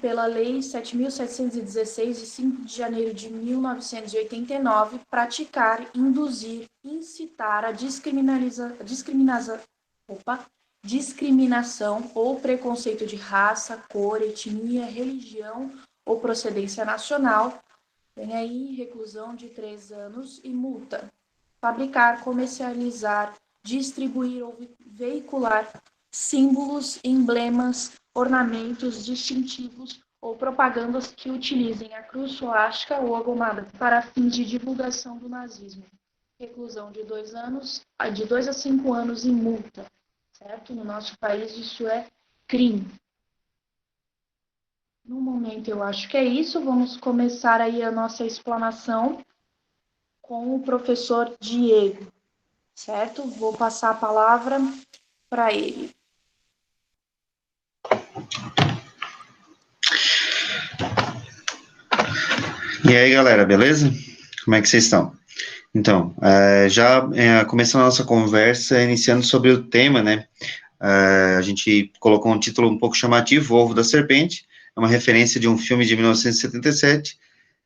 pela Lei 7.716, de 5 de janeiro de 1989, praticar, induzir, incitar a discriminação ou preconceito de raça, cor, etnia, religião ou procedência nacional, tem aí reclusão de 3 anos e multa. Fabricar, comercializar, distribuir ou veicular símbolos, emblemas, ornamentos distintivos ou propagandas que utilizem a cruz suástica ou a gomada para fins de divulgação do nazismo. Reclusão de 2 anos, de 2 a 5 anos e multa, certo? No nosso país isso é crime. No momento eu acho que é isso, vamos começar aí a nossa explanação com o professor Diego, certo? Vou passar a palavra para ele. E aí, galera, beleza? Como é que vocês estão? Então, começando a nossa conversa, iniciando sobre o tema, né? A gente colocou um título um pouco chamativo, O Ovo da Serpente, é uma referência de um filme de 1977,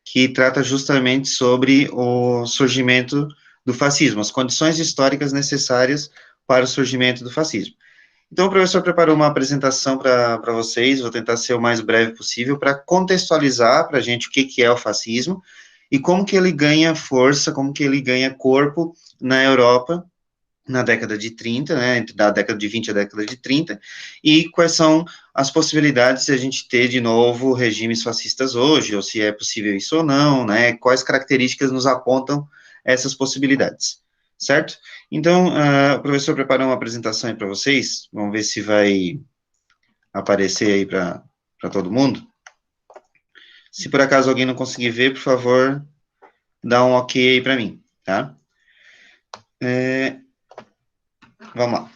que trata justamente sobre o surgimento do fascismo, as condições históricas necessárias para o surgimento do fascismo. Então, o professor preparou uma apresentação para vocês, vou tentar ser o mais breve possível, para contextualizar para a gente o que é o fascismo e como que ele ganha força, como que ele ganha corpo na Europa na década de 30, né, entre da década de 20 a década de 30, e quais são as possibilidades de a gente ter de novo regimes fascistas hoje, ou se é possível isso ou não, né, quais características nos apontam essas possibilidades, certo? Então, o professor preparou uma apresentação aí para vocês, vamos ver se vai aparecer aí para todo mundo. Se por acaso alguém não conseguir ver, por favor, dá um ok aí para mim, tá? Vamos lá.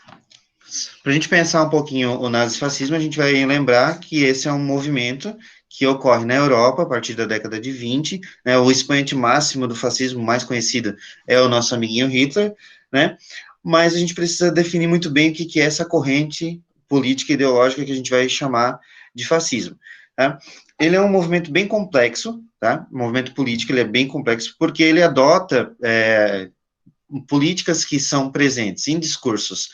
Para a gente pensar um pouquinho o nazifascismo, a gente vai lembrar que esse é um movimento que ocorre na Europa a partir da década de 20, né, o expoente máximo do fascismo mais conhecido é o nosso amiguinho Hitler, né, mas a gente precisa definir muito bem o que é essa corrente política e ideológica que a gente vai chamar de fascismo, tá? Ele é um movimento bem complexo, tá? O movimento político ele é bem complexo porque ele adota políticas que são presentes em discursos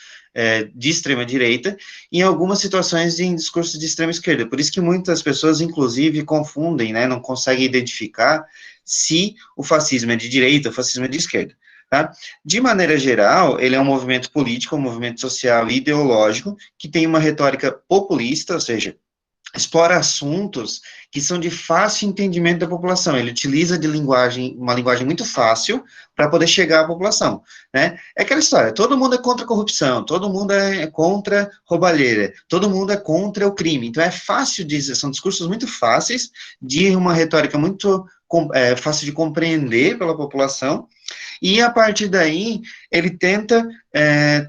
de extrema direita, em algumas situações em discursos de extrema esquerda. Por isso que muitas pessoas, inclusive, confundem, né, não conseguem identificar se o fascismo é de direita ou o fascismo é de esquerda. Tá? De maneira geral, ele é um movimento político, um movimento social e ideológico que tem uma retórica populista, ou seja, explora assuntos que são de fácil entendimento da população. Ele utiliza uma linguagem muito fácil para poder chegar à população, né? É aquela história, todo mundo é contra a corrupção, todo mundo é contra roubalheira, todo mundo é contra o crime. Então é fácil dizer, são discursos muito fáceis, de uma retórica muito fácil de compreender pela população, e a partir daí ele tenta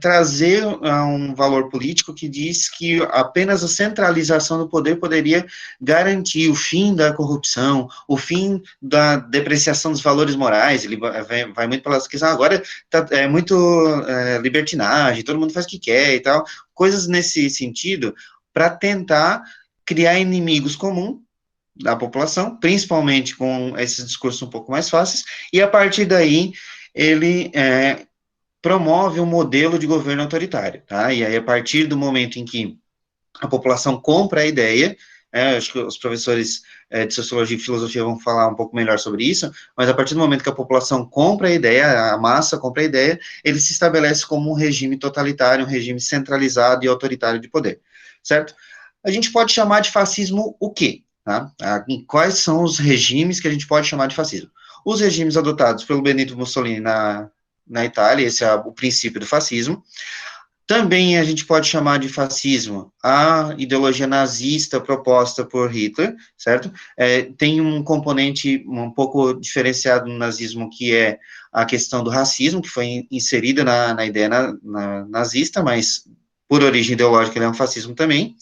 trazer um valor político que diz que apenas a centralização do poder poderia garantir o fim da corrupção, o fim da depreciação dos valores morais. Ele vai muito pela questão, agora é muito libertinagem, todo mundo faz o que quer e tal, coisas nesse sentido, para tentar criar inimigos comuns da população, principalmente com esses discursos um pouco mais fáceis, e a partir daí ele promove um modelo de governo autoritário, tá? E aí, a partir do momento em que a população compra a ideia, acho que os professores de Sociologia e Filosofia vão falar um pouco melhor sobre isso, mas a partir do momento que a população compra a ideia, a massa compra a ideia, ele se estabelece como um regime totalitário, um regime centralizado e autoritário de poder, certo? A gente pode chamar de fascismo o quê? Tá? Quais são os regimes que a gente pode chamar de fascismo? Os regimes adotados pelo Benito Mussolini na Itália, esse é o princípio do fascismo. Também a gente pode chamar de fascismo a ideologia nazista proposta por Hitler, certo? Tem um componente um pouco diferenciado no nazismo, que é a questão do racismo, que foi inserida na ideia nazista, mas por origem ideológica ele é um fascismo também.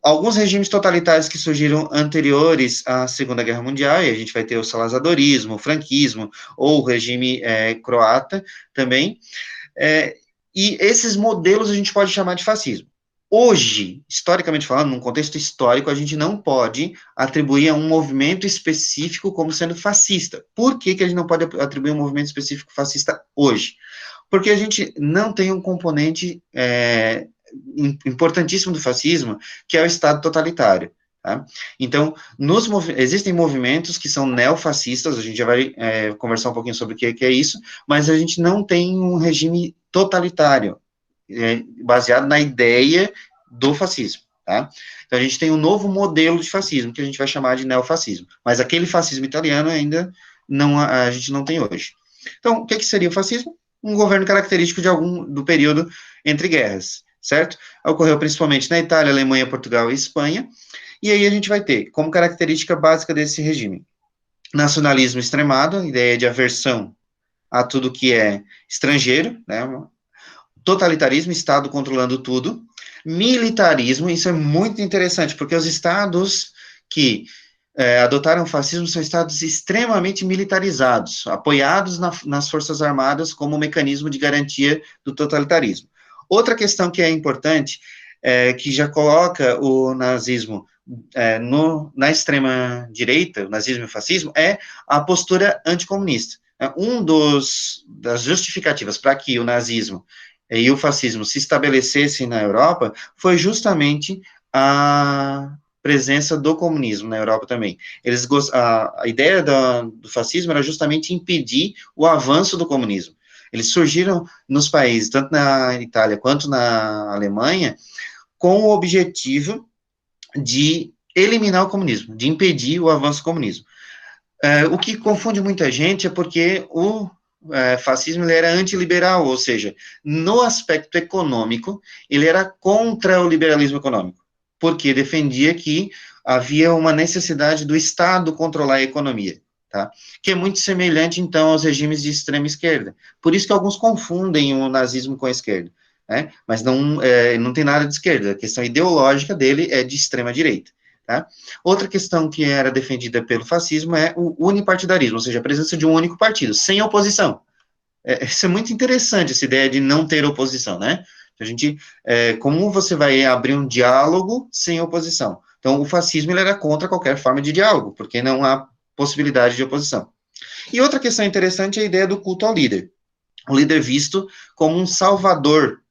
Alguns regimes totalitários que surgiram anteriores à Segunda Guerra Mundial, e a gente vai ter o salazadorismo, o franquismo, ou o regime croata também, e esses modelos a gente pode chamar de fascismo, Hoje, historicamente falando, num contexto histórico, a gente não pode atribuir a um movimento específico como sendo fascista. Por que que a gente não pode atribuir um movimento específico fascista hoje? Porque a gente não tem um componente importantíssimo do fascismo, que é o Estado totalitário. Tá? Então, existem movimentos que são neofascistas, a gente já vai conversar um pouquinho sobre o que é isso, mas a gente não tem um regime totalitário, baseado na ideia do fascismo. Tá? Então, a gente tem um novo modelo de fascismo, que a gente vai chamar de neofascismo, mas aquele fascismo italiano ainda não, a gente não tem hoje. Então, o que seria o fascismo? Um governo característico do período entre guerras, certo? Ocorreu principalmente na Itália, Alemanha, Portugal e Espanha, e aí a gente vai ter, como característica básica desse regime, nacionalismo extremado, ideia de aversão a tudo que é estrangeiro, né? Totalitarismo, Estado controlando tudo, militarismo, isso é muito interessante, porque os estados que adotaram o fascismo são estados extremamente militarizados, apoiados nas forças armadas como mecanismo de garantia do totalitarismo. Outra questão que é importante, que já coloca o nazismo na extrema direita, o nazismo e o fascismo, é a postura anticomunista. Das justificativas para que o nazismo e o fascismo se estabelecessem na Europa foi justamente a presença do comunismo na Europa também. A ideia do fascismo era justamente impedir o avanço do comunismo. Eles surgiram nos países, tanto na Itália quanto na Alemanha, com o objetivo de eliminar o comunismo, de impedir o avanço do comunismo. O que confunde muita gente é porque o fascismo ele era antiliberal, ou seja, no aspecto econômico, ele era contra o liberalismo econômico, porque defendia que havia uma necessidade do Estado controlar a economia, tá? Que é muito semelhante, então, aos regimes de extrema esquerda. Por isso que alguns confundem o nazismo com a esquerda, né? Mas não tem nada de esquerda, a questão ideológica dele é de extrema direita. Tá? Outra questão que era defendida pelo fascismo é o unipartidarismo, ou seja, a presença de um único partido, sem oposição. Isso é muito interessante, essa ideia de não ter oposição, né? Como você vai abrir um diálogo sem oposição? Então, o fascismo ele era contra qualquer forma de diálogo, porque não há possibilidade de oposição. E outra questão interessante é a ideia do culto ao líder. O líder visto como um salvador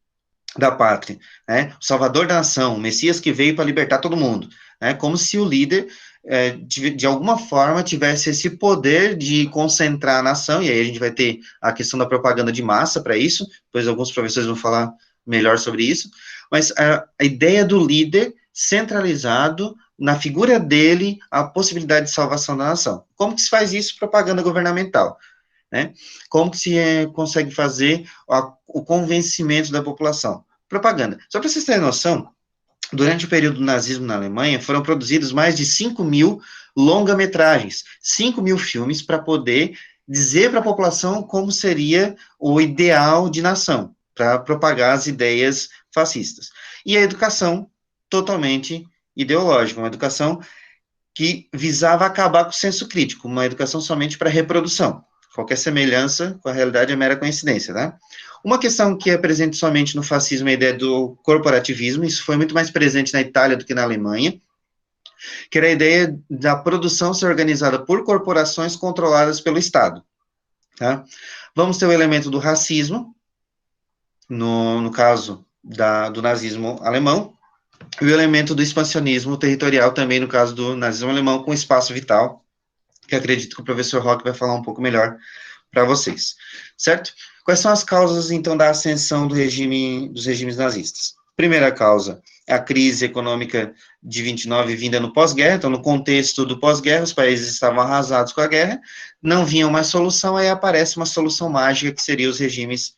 da pátria, né? O salvador da nação, o Messias que veio para libertar todo mundo, né? Como se o líder, de alguma forma, tivesse esse poder de concentrar a nação, e aí a gente vai ter a questão da propaganda de massa para isso, depois alguns professores vão falar melhor sobre isso, mas a ideia do líder centralizado na figura dele, a possibilidade de salvação da nação. Como que se faz isso? Propaganda governamental. Né? Como que se consegue fazer o convencimento da população? Propaganda. Só para vocês terem noção, durante o período do nazismo na Alemanha, foram produzidos mais de 5.000 longa-metragens, 5.000 filmes para poder dizer para a população como seria o ideal de nação, para propagar as ideias fascistas. E a educação totalmente ideológica, uma educação que visava acabar com o senso crítico, uma educação somente para reprodução. Qualquer semelhança com a realidade é mera coincidência, tá? Uma questão que é presente somente no fascismo é a ideia do corporativismo, isso foi muito mais presente na Itália do que na Alemanha, que era a ideia da produção ser organizada por corporações controladas pelo Estado, tá? Vamos ter o elemento do racismo, no caso do nazismo alemão, e o elemento do expansionismo territorial também, no caso do nazismo alemão, com espaço vital, que acredito que o professor Roque vai falar um pouco melhor para vocês, certo? Quais são as causas, então, da ascensão dos regimes nazistas? Primeira causa, a crise econômica de 29 vinda no pós-guerra, então, no contexto do pós-guerra, os países estavam arrasados com a guerra, não vinham mais solução, aí aparece uma solução mágica, que seria os regimes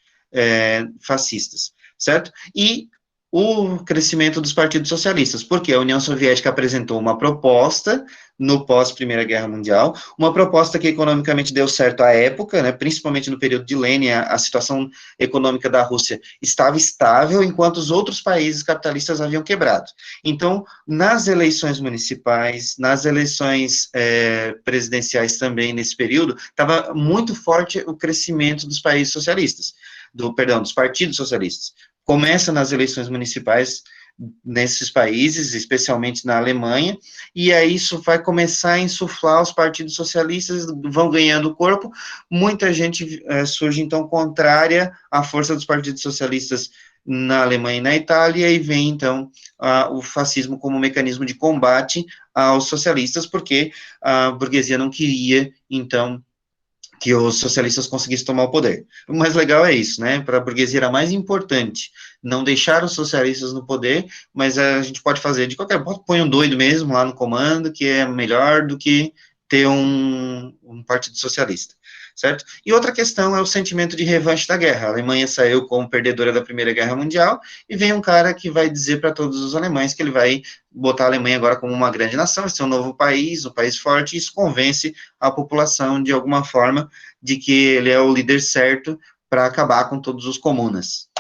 fascistas, certo? E o crescimento dos partidos socialistas, porque a União Soviética apresentou uma proposta no pós-Primeira Guerra Mundial, uma proposta que economicamente deu certo à época, né, principalmente no período de Lenin, a situação econômica da Rússia estava estável, enquanto os outros países capitalistas haviam quebrado. Então, nas eleições municipais, nas eleições presidenciais também, nesse período, estava muito forte o crescimento dos países socialistas, dos partidos socialistas. Começa nas eleições municipais nesses países, especialmente na Alemanha, e aí isso vai começar a insuflar, os partidos socialistas vão ganhando corpo, muita gente surge, então, contrária à força dos partidos socialistas na Alemanha e na Itália, e vem, então, o fascismo como mecanismo de combate aos socialistas, porque a burguesia não queria, então, que os socialistas conseguissem tomar o poder. O mais legal é isso, né? Para a burguesia era mais importante não deixar os socialistas no poder, mas a gente pode fazer de qualquer modo, põe um doido mesmo lá no comando, que é melhor do que ter um partido socialista, certo? E outra questão é o sentimento de revanche da guerra. A Alemanha saiu como perdedora da Primeira Guerra Mundial, e vem um cara que vai dizer para todos os alemães que ele vai botar a Alemanha agora como uma grande nação, vai ser um novo país, um país forte, e isso convence a população, de alguma forma, de que ele é o líder certo para acabar com todos os comunas.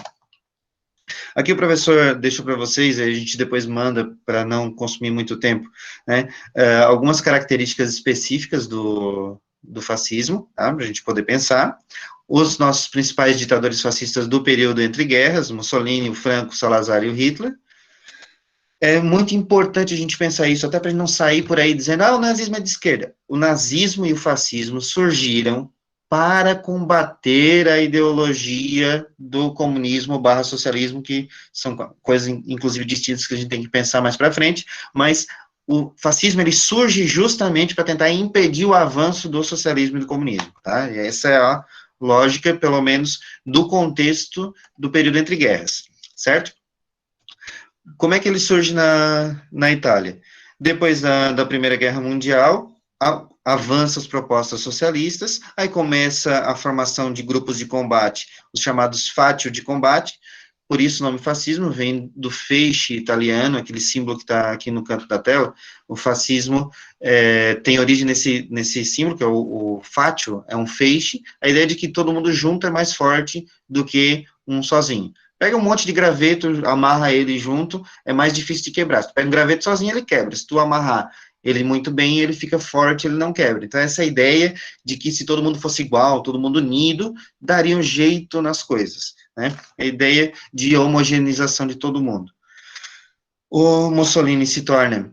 Aqui o professor deixa para vocês, a gente depois manda para não consumir muito tempo, né, algumas características específicas do fascismo, tá, para a gente poder pensar. Os nossos principais ditadores fascistas do período entre guerras, Mussolini, o Franco, o Salazar e o Hitler. É muito importante a gente pensar isso, até para a gente não sair por aí dizendo, o nazismo é de esquerda. O nazismo e o fascismo surgiram para combater a ideologia do comunismo / socialismo, que são coisas, inclusive, distintas que a gente tem que pensar mais para frente, mas o fascismo, ele surge justamente para tentar impedir o avanço do socialismo e do comunismo, tá? E essa é a lógica, pelo menos, do contexto do período entre guerras, certo? Como é que ele surge na Itália? Depois da Primeira Guerra Mundial, avança as propostas socialistas, aí começa a formação de grupos de combate, os chamados fátio de combate, por isso o nome fascismo vem do feixe italiano, aquele símbolo que está aqui no canto da tela. O fascismo tem origem nesse símbolo, que é o fátio, é um feixe, a ideia de que todo mundo junto é mais forte do que um sozinho. Pega um monte de graveto, amarra ele junto, é mais difícil de quebrar. Se tu pega um graveto sozinho, ele quebra. Se tu amarrar ele muito bem, ele fica forte, ele não quebra. Então, essa ideia de que se todo mundo fosse igual, todo mundo unido, daria um jeito nas coisas, né? A ideia de homogeneização de todo mundo. O Mussolini se torna,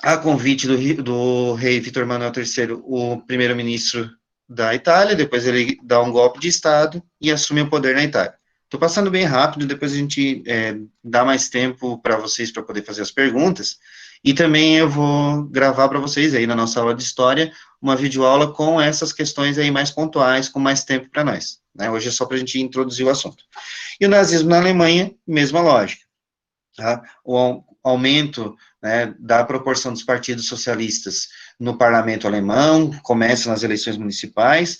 a convite do rei Vítor Manuel III, o primeiro-ministro da Itália, depois ele dá um golpe de Estado e assume o poder na Itália. Estou passando bem rápido, depois a gente dá mais tempo para vocês para poder fazer as perguntas, e também eu vou gravar para vocês aí na nossa aula de História, uma videoaula com essas questões aí mais pontuais, com mais tempo para nós, né? Hoje é só para a gente introduzir o assunto. E o nazismo na Alemanha, mesma lógica, tá? O aumento, né, da proporção dos partidos socialistas no parlamento alemão, começa nas eleições municipais.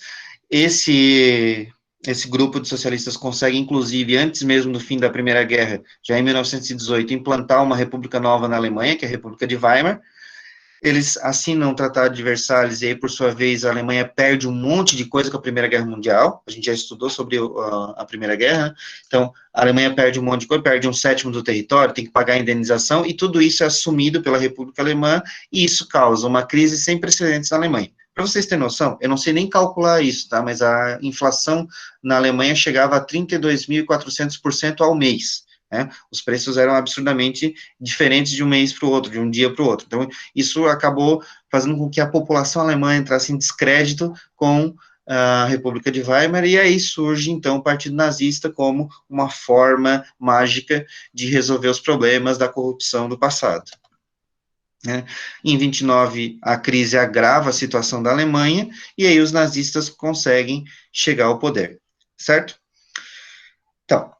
Esse grupo de socialistas consegue, inclusive, antes mesmo do fim da Primeira Guerra, já em 1918, implantar uma república nova na Alemanha, que é a República de Weimar. Eles assinam o Tratado de Versalhes, e aí, por sua vez, a Alemanha perde um monte de coisa com a Primeira Guerra Mundial. A gente já estudou sobre a Primeira Guerra, né? Então, a Alemanha perde um monte de coisa, perde 1/7 do território, tem que pagar a indenização, e tudo isso é assumido pela República Alemã, e isso causa uma crise sem precedentes na Alemanha. Para vocês terem noção, eu não sei nem calcular isso, tá? Mas a inflação na Alemanha chegava a 32.400% ao mês, né? Os preços eram absurdamente diferentes de um mês para o outro, de um dia para o outro. Então, isso acabou fazendo com que a população alemã entrasse em descrédito com a República de Weimar, e aí surge, então, o Partido Nazista como uma forma mágica de resolver os problemas da corrupção do passado. Em 29, a crise agrava a situação da Alemanha, e aí os nazistas conseguem chegar ao poder, certo? Então,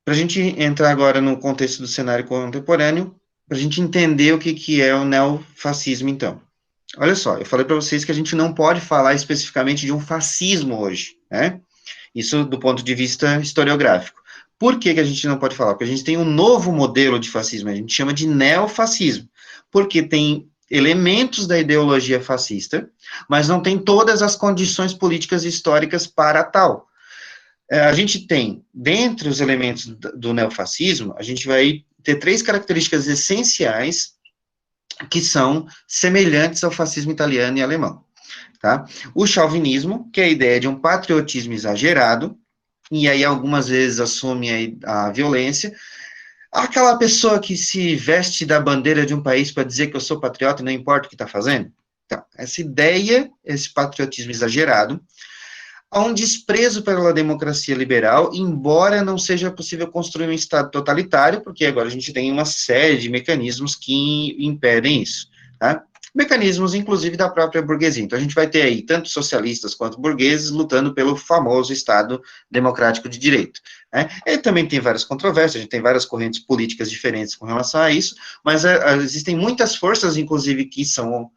para a gente entrar agora no contexto do cenário contemporâneo, para a gente entender o que é o neofascismo, então. Olha só, eu falei para vocês que a gente não pode falar especificamente de um fascismo hoje, né? Isso do ponto de vista historiográfico. Por que a gente não pode falar? Porque a gente tem um novo modelo de fascismo, a gente chama de neofascismo, porque tem elementos da ideologia fascista, mas não tem todas as condições políticas e históricas para tal. A gente tem, dentre os elementos do neofascismo, a gente vai ter 3 características essenciais que são semelhantes ao fascismo italiano e alemão, tá? O chauvinismo, que é a ideia de um patriotismo exagerado, e aí algumas vezes assume a violência. aquela pessoa que se veste da bandeira de um país para dizer que eu sou patriota e não importa o que está fazendo? Então, essa ideia, esse patriotismo exagerado, há um desprezo pela democracia liberal, embora não seja possível construir um Estado totalitário, porque agora a gente tem uma série de mecanismos que impedem isso, tá? Mecanismos, inclusive, da própria burguesia. Então, a gente vai ter aí tanto socialistas quanto burgueses lutando pelo famoso Estado democrático de direito, né? Ele também tem várias controvérsias, a gente tem várias correntes políticas diferentes com relação a isso, mas existem muitas forças, inclusive, que são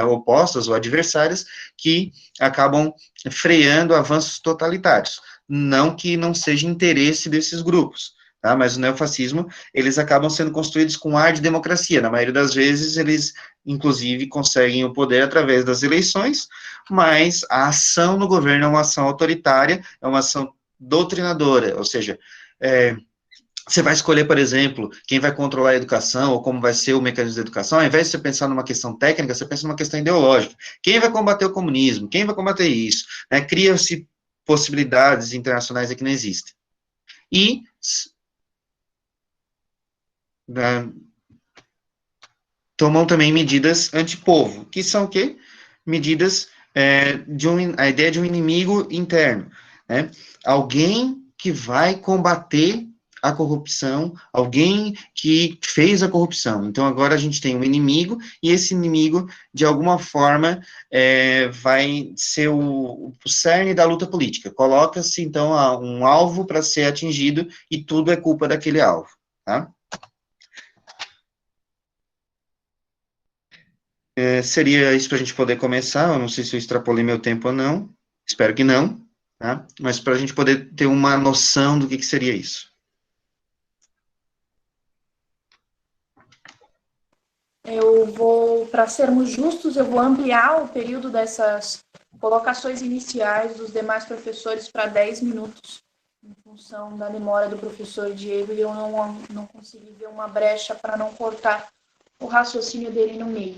opostas ou adversárias, que acabam freando avanços totalitários. Não que não seja interesse desses grupos, tá? Mas o neofascismo, eles acabam sendo construídos com ar de democracia. Na maioria das vezes, eles, inclusive, conseguem o poder através das eleições, mas a ação no governo é uma ação autoritária, é uma ação doutrinadora, ou seja, você vai escolher, por exemplo, quem vai controlar a educação, ou como vai ser o mecanismo da educação, ao invés de você pensar numa questão técnica, você pensa numa questão ideológica. Quem vai combater o comunismo? Quem vai combater isso? Né? Cria-se possibilidades internacionais que não existem. E tomam também medidas antipovo, que são o quê? Medidas a ideia de um inimigo interno, né? Alguém que vai combater a corrupção, alguém que fez a corrupção. Então, agora a gente tem um inimigo, e esse inimigo, de alguma forma, vai ser o cerne da luta política. Coloca-se, então, um alvo para ser atingido, e tudo é culpa daquele alvo, tá? Seria isso para a gente poder começar. Eu não sei se eu extrapolei meu tempo ou não, espero que não, tá? Mas para a gente poder ter uma noção do que seria isso. Para sermos justos, eu vou ampliar o período dessas colocações iniciais dos demais professores para 10 minutos, em função da demora do professor Diego, e eu não consegui ver uma brecha para não cortar o raciocínio dele no meio.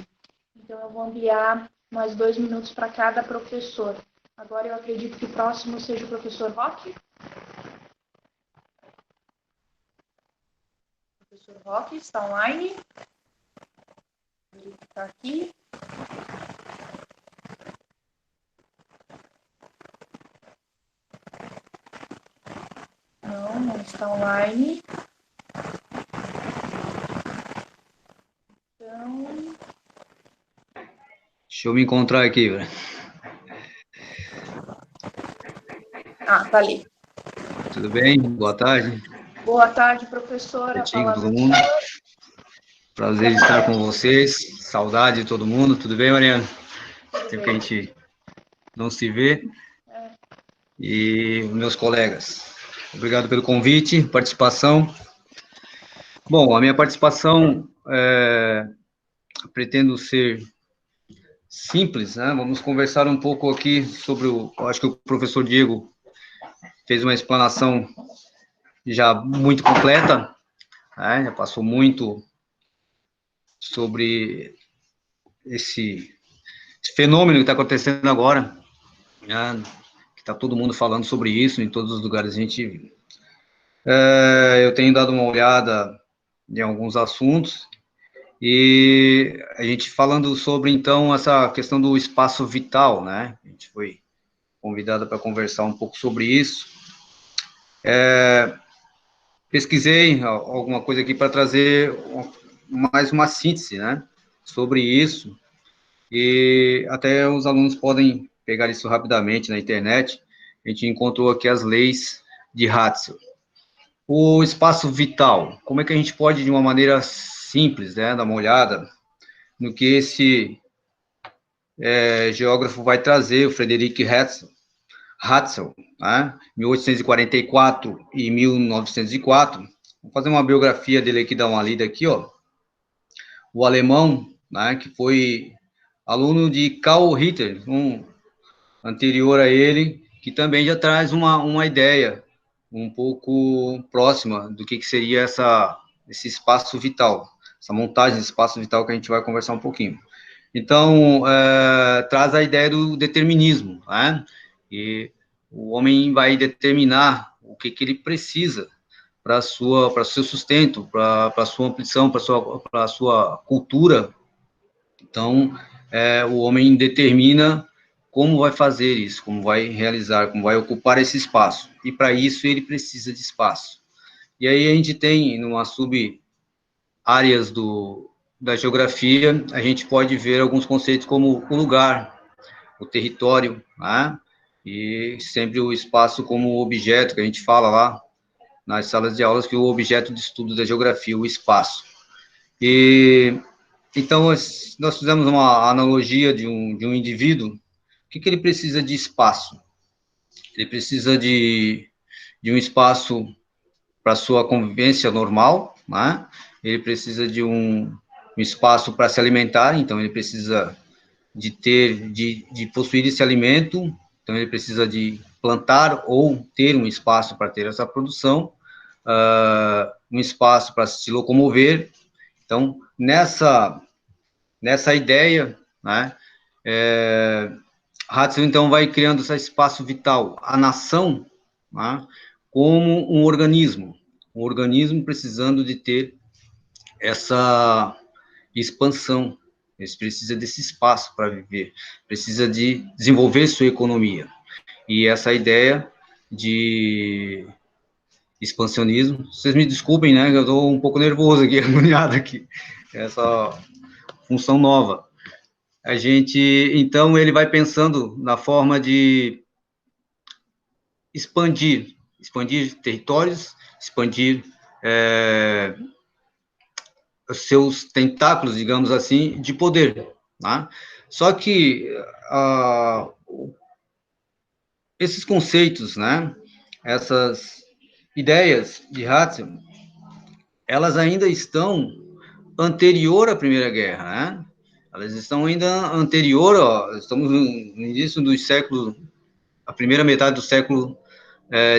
Então, eu vou ampliar mais 2 minutos para cada professor. Agora, eu acredito que o próximo seja o professor Roque. O professor Roque está online. Ele está aqui. Não está online. Então... Deixa eu me encontrar aqui, velho. Tá ali. Tudo bem? Boa tarde. Boa tarde, professora. Todo mundo. Prazer de estar com vocês. Saudade de todo mundo. Tudo bem, Mariana? Tempo que a gente não se vê. E meus colegas. Obrigado pelo convite, participação. Bom, a minha participação pretendo ser simples, né? Vamos conversar um pouco aqui sobre acho que o professor Diego fez uma explanação já muito completa, né? Já passou muito sobre esse fenômeno que está acontecendo agora, né? Que está todo mundo falando sobre isso, em todos os lugares a gente... eu tenho dado uma olhada em alguns assuntos, e a gente falando sobre, então, essa questão do espaço vital, né? A gente foi convidada para conversar um pouco sobre isso. Pesquisei alguma coisa aqui para trazer mais uma síntese, né, sobre isso, e até os alunos podem pegar isso rapidamente na internet. A gente encontrou aqui as leis de Hatzel. O espaço vital, como é que a gente pode, de uma maneira simples, né, dar uma olhada no que esse geógrafo vai trazer, o Frederic Hatzel, né, 1844 e 1904, vou fazer uma biografia dele aqui, dar uma lida aqui, ó. O alemão, né, que foi aluno de Karl Ritter, anterior a ele, que também já traz uma ideia um pouco próxima do que seria esse espaço vital, essa montagem de espaço vital que a gente vai conversar um pouquinho. Então, traz a ideia do determinismo, né? E o homem vai determinar o que ele precisa para o seu sustento, para a sua ambição, para a sua cultura. Então, o homem determina como vai fazer isso, como vai realizar, como vai ocupar esse espaço. E, para isso, ele precisa de espaço. E aí a gente tem, numa sub-áreas da geografia, a gente pode ver alguns conceitos como o lugar, o território, né? E sempre o espaço como objeto, que a gente fala lá nas salas de aulas, que o objeto de estudo da geografia, o espaço. E então, nós fizemos uma analogia de um indivíduo. O que ele precisa de espaço? Ele precisa de um espaço para sua convivência normal, né? Ele precisa de um espaço para se alimentar, então ele precisa de possuir esse alimento, então ele precisa de plantar ou ter um espaço para ter essa produção, um espaço para se locomover. Então, nessa ideia, né, Ratzel, então, vai criando esse espaço vital, a nação, né, como um organismo precisando de ter essa expansão, ele precisa desse espaço para viver, precisa de desenvolver sua economia, e essa ideia de expansionismo, vocês me desculpem, né, eu estou um pouco nervoso aqui, agoniado aqui, essa função nova. Então, ele vai pensando na forma de expandir territórios, expandir os seus tentáculos, digamos assim, de poder, né? Só que esses conceitos, né, essas ideias de Ratzel, elas ainda estão anterior à Primeira Guerra, né? Elas estão ainda anterior, estamos no início do século, a primeira metade do século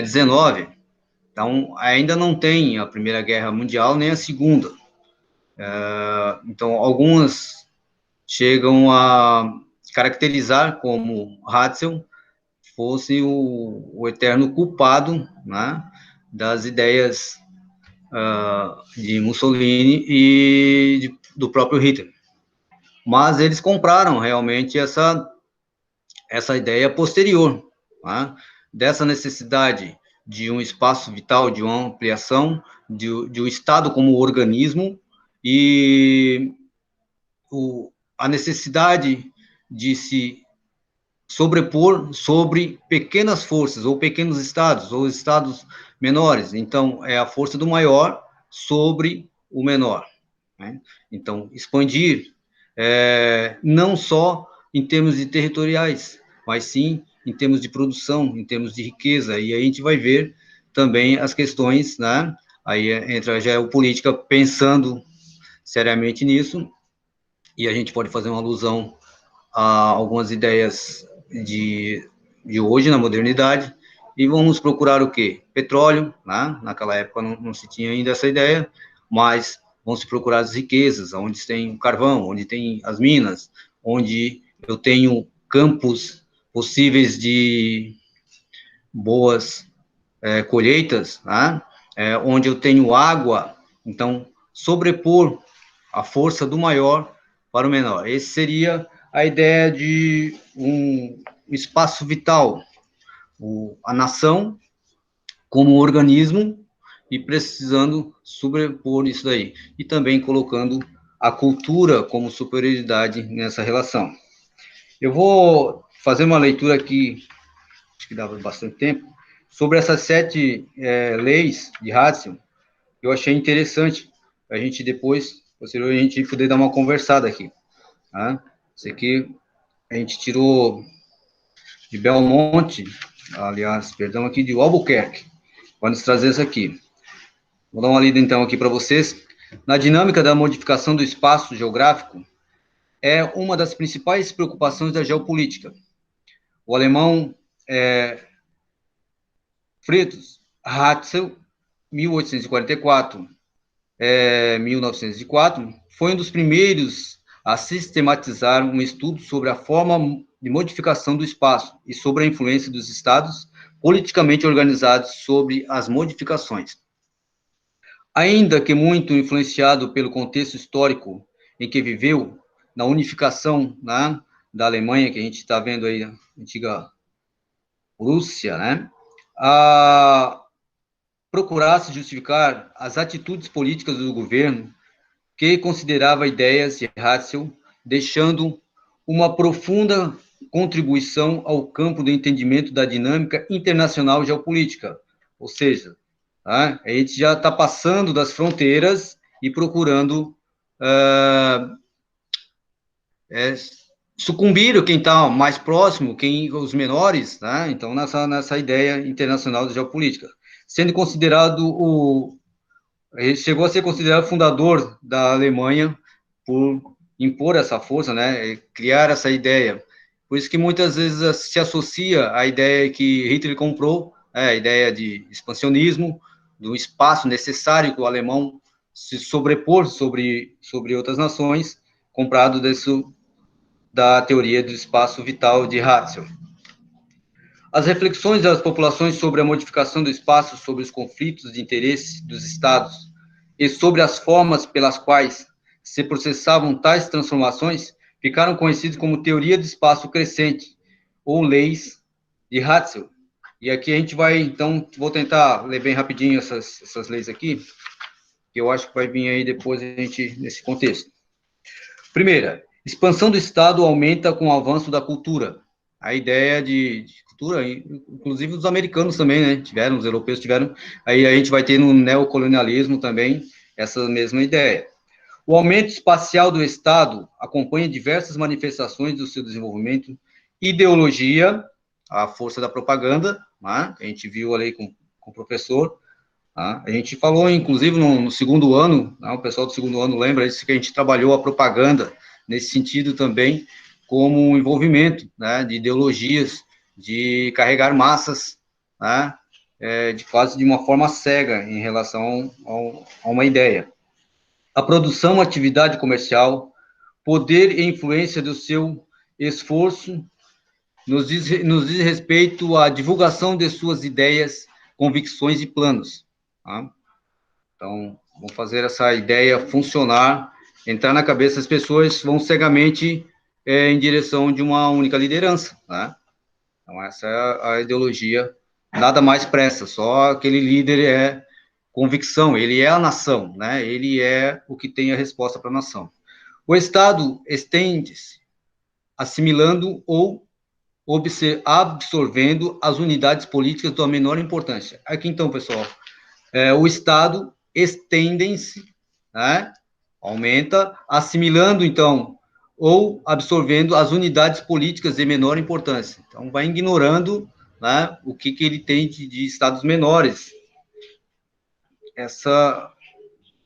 XIX. Então, ainda não tem a Primeira Guerra Mundial, nem a Segunda. Então, algumas chegam a caracterizar como Ratzel fosse o eterno culpado, né, das ideias de Mussolini e do próprio Hitler. Mas eles compraram realmente essa ideia posterior, né, dessa necessidade de um espaço vital, de uma ampliação, de um Estado como organismo, e a necessidade de se sobrepor sobre pequenas forças, ou pequenos estados, ou estados menores. Então, é a força do maior sobre o menor, né? Então, expandir, não só em termos de territoriais, mas sim em termos de produção, em termos de riqueza, e aí a gente vai ver também as questões, né? Aí entra a geopolítica pensando seriamente nisso, e a gente pode fazer uma alusão a algumas ideias de hoje, na modernidade, e vamos procurar o quê? Petróleo, né? Naquela época não se tinha ainda essa ideia, mas vamos procurar as riquezas, onde tem o carvão, onde tem as minas, onde eu tenho campos possíveis de boas colheitas, né? Onde eu tenho água. Então, sobrepor a força do maior para o menor. Esse seria a ideia de um espaço vital, a nação como organismo, e precisando sobrepor isso daí, e também colocando a cultura como superioridade nessa relação. Eu vou fazer uma leitura aqui, acho que dava bastante tempo, sobre essas 7 leis de Ratzel, que eu achei interessante, a gente depois, posteriormente, a gente poder dar uma conversada aqui. Tá? Isso aqui a gente tirou de Belmonte, aliás, perdão, aqui de Albuquerque. Vamos trazer isso aqui. Vou dar uma lida, então, aqui para vocês. Na dinâmica da modificação do espaço geográfico, é uma das principais preocupações da geopolítica. O alemão Friedrich Ratzel, 1844-1904, foi um dos primeiros a sistematizar um estudo sobre a forma de modificação do espaço e sobre a influência dos estados politicamente organizados sobre as modificações. ainda que muito influenciado pelo contexto histórico em que viveu, na unificação, né, da Alemanha, que a gente está vendo aí, a antiga Rússia, né, a procurasse justificar as atitudes políticas do governo que considerava ideias de Ratzel, deixando uma profunda contribuição ao campo do entendimento da dinâmica internacional geopolítica. Ou seja, tá, a gente já está passando das fronteiras e procurando sucumbir quem está mais próximo, os menores, tá? Então, nessa ideia internacional da geopolítica. Sendo considerado ele chegou a ser considerado fundador da Alemanha por impor essa força, né, criar essa ideia. Por isso que muitas vezes se associa à ideia que Hitler comprou, a ideia de expansionismo, do espaço necessário que o alemão se sobrepor sobre outras nações, comprado da teoria do espaço vital de Ratzel. As reflexões das populações sobre a modificação do espaço, sobre os conflitos de interesse dos estados e sobre as formas pelas quais se processavam tais transformações ficaram conhecidas como teoria do espaço crescente ou leis de Ratzel. E aqui a gente vai, então, vou tentar ler bem rapidinho essas leis aqui, que eu acho que vai vir aí depois a gente nesse contexto. Primeira, expansão do Estado aumenta com o avanço da cultura. A ideia de cultura, inclusive os americanos também, né, tiveram, os europeus tiveram, aí a gente vai ter no neocolonialismo também essa mesma ideia. O aumento espacial do Estado acompanha diversas manifestações do seu desenvolvimento, ideologia, a força da propaganda, né, a gente viu ali com o professor, tá? A gente falou, inclusive, no segundo ano, né, o pessoal do segundo ano lembra isso, que a gente trabalhou a propaganda nesse sentido também, como envolvimento, né, de ideologias, de carregar massas, né, de quase de uma forma cega em relação a uma ideia. A produção, atividade comercial, poder e influência do seu esforço nos diz respeito à divulgação de suas ideias, convicções e planos. Tá? Então, vamos fazer essa ideia funcionar, entrar na cabeça das pessoas, vão cegamente em direção de uma única liderança. Né? Então, essa é a ideologia, nada mais pressa, só aquele líder é convicção, ele é a nação, né? Ele é o que tem a resposta para a nação. O Estado estende-se, assimilando ou absorvendo as unidades políticas da menor importância. Aqui, então, pessoal, o Estado estende-se, né? Aumenta, assimilando, então, ou absorvendo as unidades políticas de menor importância. Então, vai ignorando, né, o que ele tem de estados menores,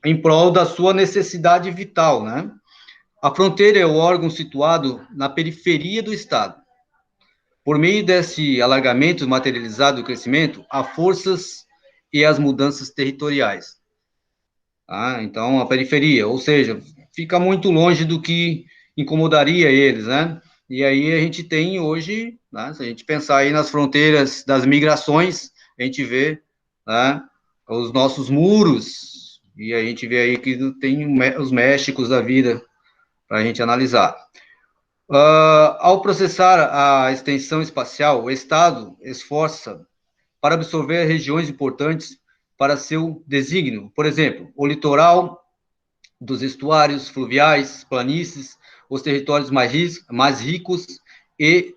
em prol da sua necessidade vital, né? A fronteira é o órgão situado na periferia do Estado. Por meio desse alargamento materializado do crescimento, há forças e as mudanças territoriais. Tá? Então, a periferia, ou seja, fica muito longe do que incomodaria eles, né? E aí a gente tem hoje, né, se a gente pensar aí nas fronteiras das migrações, a gente vê, né, os nossos muros, e a gente vê aí que tem os Méxicos da vida para a gente analisar. Ao processar a extensão espacial, o Estado esforça para absorver regiões importantes para seu desígnio. Por exemplo, o litoral dos estuários fluviais, planícies, os territórios mais ricos e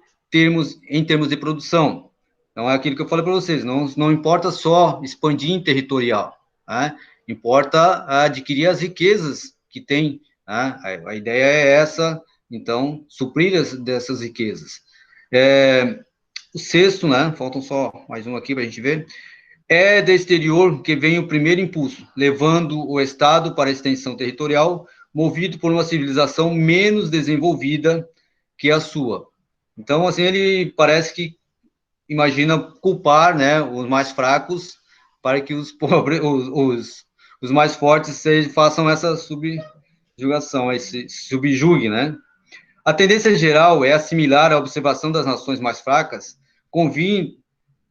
em termos de produção. Então, é aquilo que eu falei para vocês, não importa só expandir em territorial, né? Importa adquirir as riquezas que tem, né? A ideia é essa, então, suprir dessas riquezas. O sexto, né? Faltam só mais um aqui para a gente ver. É do exterior que vem o primeiro impulso, levando o Estado para a extensão territorial, movido por uma civilização menos desenvolvida que a sua. Então, assim, ele parece que imagina culpar, né, os mais fracos para que os pobres, os mais fortes façam essa subjugação, esse subjugue, né? A tendência geral é assimilar a observação das nações mais fracas,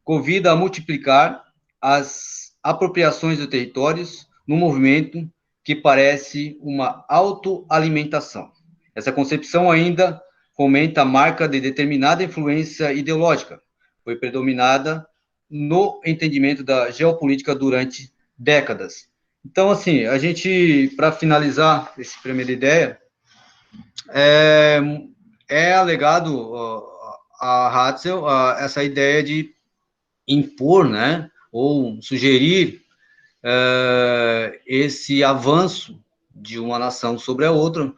convida a multiplicar as apropriações de territórios, no movimento que parece uma autoalimentação. Essa concepção ainda fomenta a marca de determinada influência ideológica, foi predominada no entendimento da geopolítica durante décadas. Então, assim, a gente, para finalizar essa primeira ideia, é alegado a Hatzel essa ideia de impor, né, ou sugerir esse avanço de uma nação sobre a outra,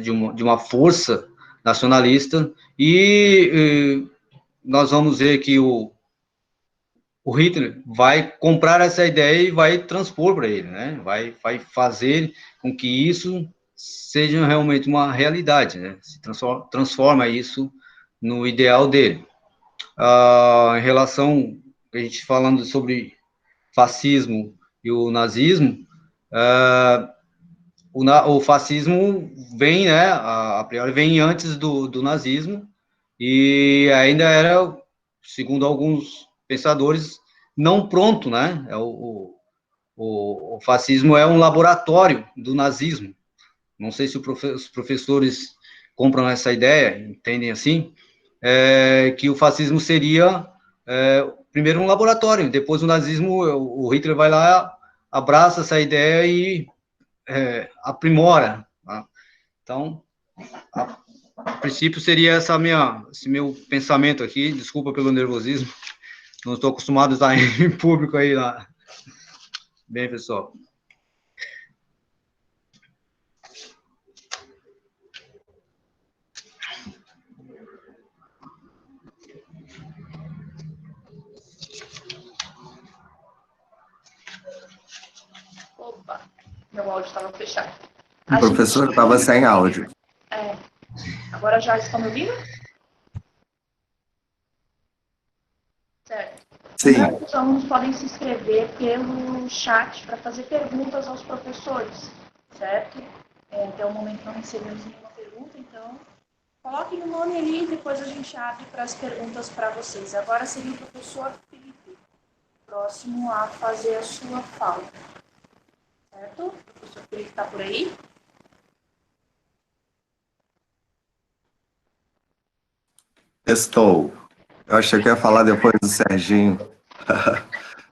de uma força nacionalista, e nós vamos ver que o Hitler vai comprar essa ideia e vai transpor para ele, né? Vai fazer com que isso seja realmente uma realidade, né? Se transforma isso no ideal dele. Em relação, a gente falando sobre fascismo e o nazismo, o fascismo vem, né, a priori vem antes do nazismo, e ainda era, segundo alguns pensadores, não pronto, né? O fascismo é um laboratório do nazismo. Não sei se os professores compram essa ideia, entendem assim, que o fascismo seria primeiro um laboratório, depois o nazismo, o Hitler vai lá, abraça essa ideia e aprimora. Tá? Então, a princípio seria esse meu pensamento aqui, desculpa pelo nervosismo, não estou acostumado a estar em público aí lá. Bem, pessoal. Opa, meu áudio estava fechado. O professor estava sem áudio. Agora já estão me ouvindo? Certo. Sim. Então, os alunos podem se inscrever pelo chat para fazer perguntas aos professores, certo? Até o momento não recebemos nenhuma pergunta, então coloquem o nome ali e depois a gente abre para as perguntas para vocês. Agora seria o professor Felipe, próximo a fazer a sua fala. Certo? O professor Felipe está por aí? Estou. Eu achei que ia falar depois do Serginho,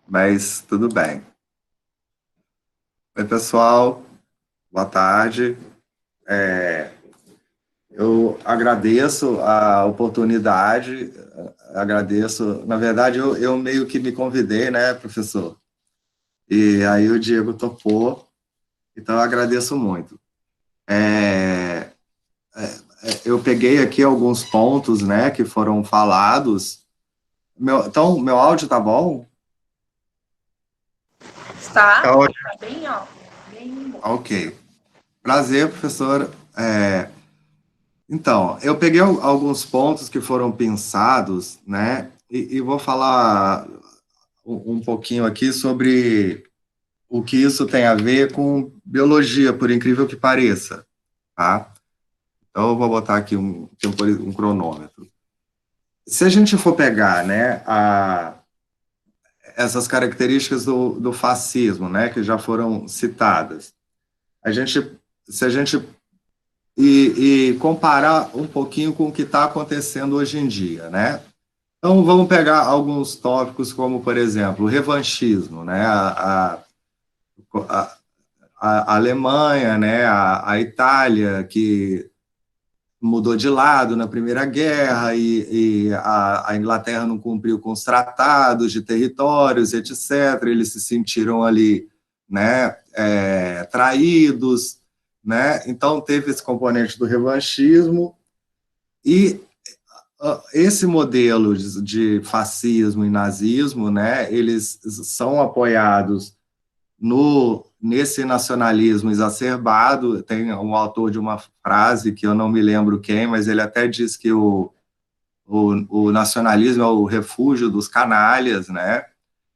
mas tudo bem. Oi, pessoal. Boa tarde. Eu agradeço a oportunidade, agradeço. Na verdade, eu meio que me convidei, né, professor? E aí o Diego topou, então eu agradeço muito. Eu peguei aqui alguns pontos, né, que foram falados. Então, meu áudio tá bom? Está. Tá ótimo. Tá bem, ó. Bem bom. Ok. Prazer, professor. Então, eu peguei alguns pontos que foram pensados, né, e vou falar um pouquinho aqui sobre o que isso tem a ver com biologia, por incrível que pareça, tá? Então, eu vou botar aqui um cronômetro. Se a gente for pegar, né, essas características do fascismo, né, que já foram citadas, se a gente comparar um pouquinho com o que está acontecendo hoje em dia, né? Então, vamos pegar alguns tópicos como, por exemplo, o revanchismo, né? A Alemanha, né? A Itália, que mudou de lado na Primeira Guerra e a Inglaterra não cumpriu com os tratados de territórios, etc. Eles se sentiram ali, né, traídos, né? Então teve esse componente do revanchismo e esse modelo de fascismo e nazismo, né? Eles são apoiados nesse nacionalismo exacerbado. Tem um autor de uma frase que eu não me lembro quem, mas ele até diz que o nacionalismo é o refúgio dos canalhas, né?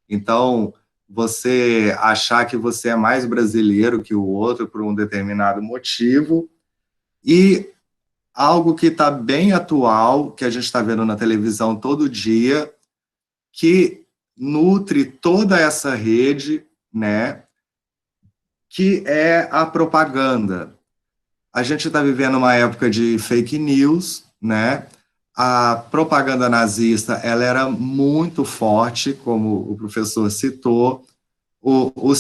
Então, você achar que você é mais brasileiro que o outro por um determinado motivo, e algo que está bem atual, que a gente está vendo na televisão todo dia, que nutre toda essa rede, né, que é a propaganda. A gente está vivendo uma época de fake news, né? A propaganda nazista, ela era muito forte, como o professor citou. O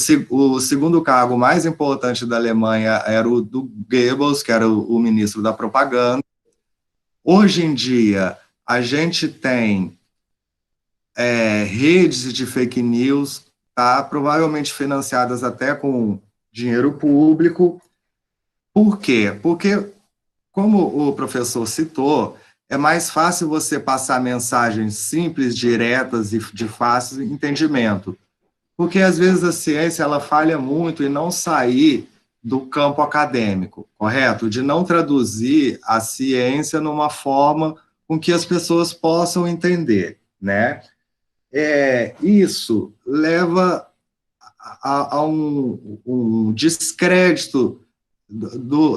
segundo cargo mais importante da Alemanha era o do Goebbels, que era o ministro da propaganda. Hoje em dia, a gente tem redes de fake news, tá? Provavelmente financiadas até com dinheiro público. Por quê? Porque, como o professor citou, é mais fácil você passar mensagens simples, diretas e de fácil entendimento. Porque, às vezes, a ciência ela falha muito em não sair do campo acadêmico, correto? De não traduzir a ciência numa forma com que as pessoas possam entender, né? Isso leva a um descrédito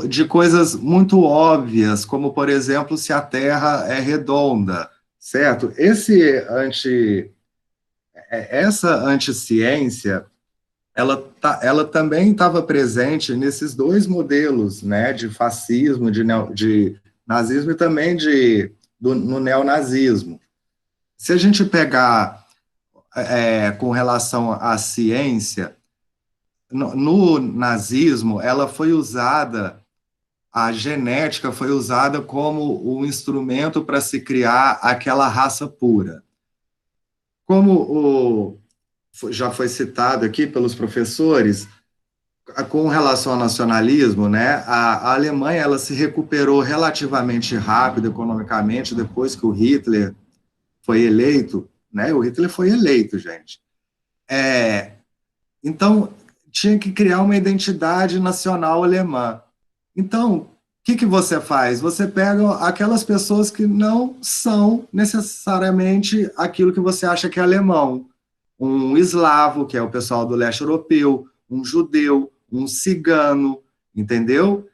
de coisas muito óbvias, como, por exemplo, se a Terra é redonda, certo? Essa anticiência, ela também estava presente nesses dois modelos, né, de fascismo, de nazismo e também no neonazismo. Se a gente pegar com relação à ciência, no nazismo, ela foi usada, a genética foi usada como um instrumento para se criar aquela raça pura. Como já foi citado aqui pelos professores, com relação ao nacionalismo, né, a Alemanha ela se recuperou relativamente rápido economicamente depois que o Hitler foi eleito, né? O Hitler foi eleito, gente. Então, tinha que criar uma identidade nacional alemã. Então, o que você faz? Você pega aquelas pessoas que não são necessariamente aquilo que você acha que é alemão. Um eslavo, que é o pessoal do leste europeu, um judeu, um cigano, entendeu?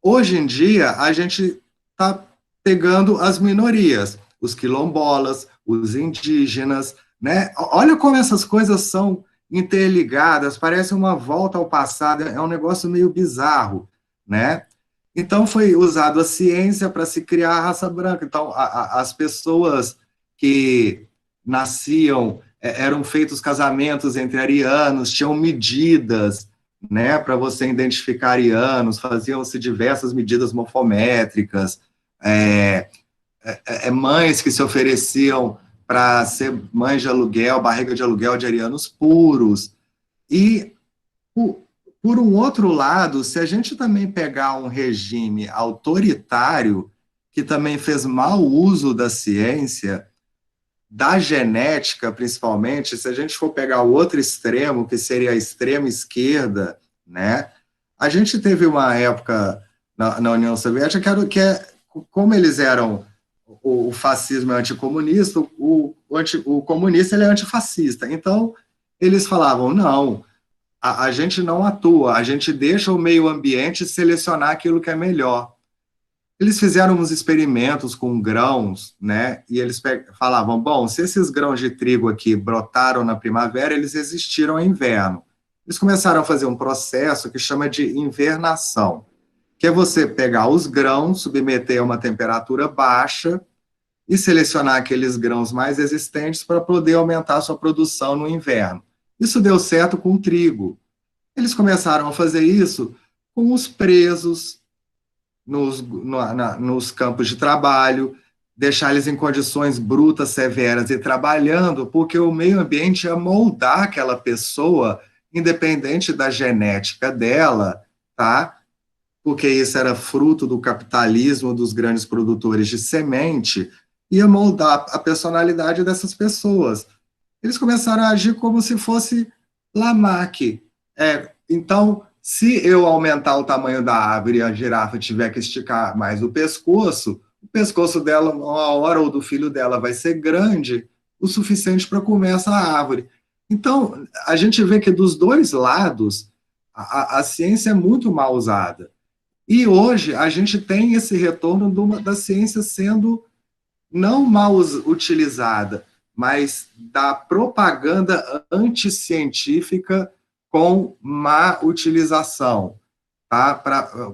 Hoje em dia, a gente está pegando as minorias, os quilombolas, os indígenas, né? Olha como essas coisas são interligadas, parece uma volta ao passado, é um negócio meio bizarro, né? Então, foi usado a ciência para se criar a raça branca. Então, as pessoas que nasciam, eram feitos casamentos entre arianos, tinham medidas, né, para você identificar arianos, faziam-se diversas medidas morfométricas, mães que se ofereciam para ser mães de aluguel, barriga de aluguel de arianos puros. E, por um outro lado, se a gente também pegar um regime autoritário, que também fez mau uso da ciência, da genética, principalmente, se a gente for pegar o outro extremo, que seria a extrema esquerda, né, a gente teve uma época na União Soviética como eles eram, o fascismo é anticomunista, o comunista ele é antifascista. Então, eles falavam, não, a gente não atua, a gente deixa o meio ambiente selecionar aquilo que é melhor. Eles fizeram uns experimentos com grãos, né, e eles falavam, bom, se esses grãos de trigo aqui brotaram na primavera, eles existiram no inverno. Eles começaram a fazer um processo que chama de invernação, que é você pegar os grãos, submeter a uma temperatura baixa e selecionar aqueles grãos mais resistentes para poder aumentar a sua produção no inverno. Isso deu certo com o trigo. Eles começaram a fazer isso com os presos nos campos de trabalho, deixar eles em condições brutas, severas e trabalhando, porque o meio ambiente ia moldar aquela pessoa, independente da genética dela, tá? Porque isso era fruto do capitalismo dos grandes produtores de semente, ia moldar a personalidade dessas pessoas. Eles começaram a agir como se fosse Lamarck. Então, se eu aumentar o tamanho da árvore e a girafa tiver que esticar mais o pescoço dela, uma hora, ou do filho dela, vai ser grande o suficiente para comer essa árvore. Então, a gente vê que dos dois lados, a ciência é muito mal usada. E hoje a gente tem esse retorno da ciência sendo não mal utilizada, mas da propaganda anticientífica com má utilização, tá?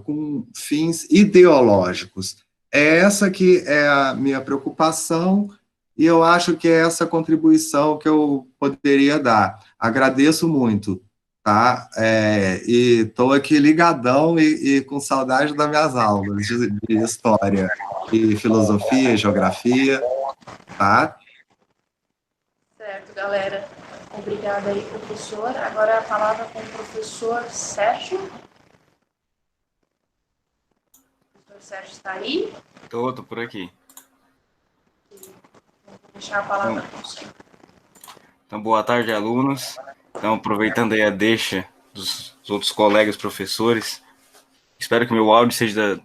Com fins ideológicos. É essa que é a minha preocupação, e eu acho que é essa contribuição que eu poderia dar. Agradeço muito, tá? E estou aqui ligadão e com saudade das minhas aulas de história e filosofia, geografia, tá? Certo, galera. Obrigada aí, professor. Agora a palavra com o professor Sérgio. O professor Sérgio está aí? Tô por aqui. Vou deixar a palavra com você. Então, boa tarde, alunos. Então, aproveitando aí a deixa dos outros colegas professores, espero que meu áudio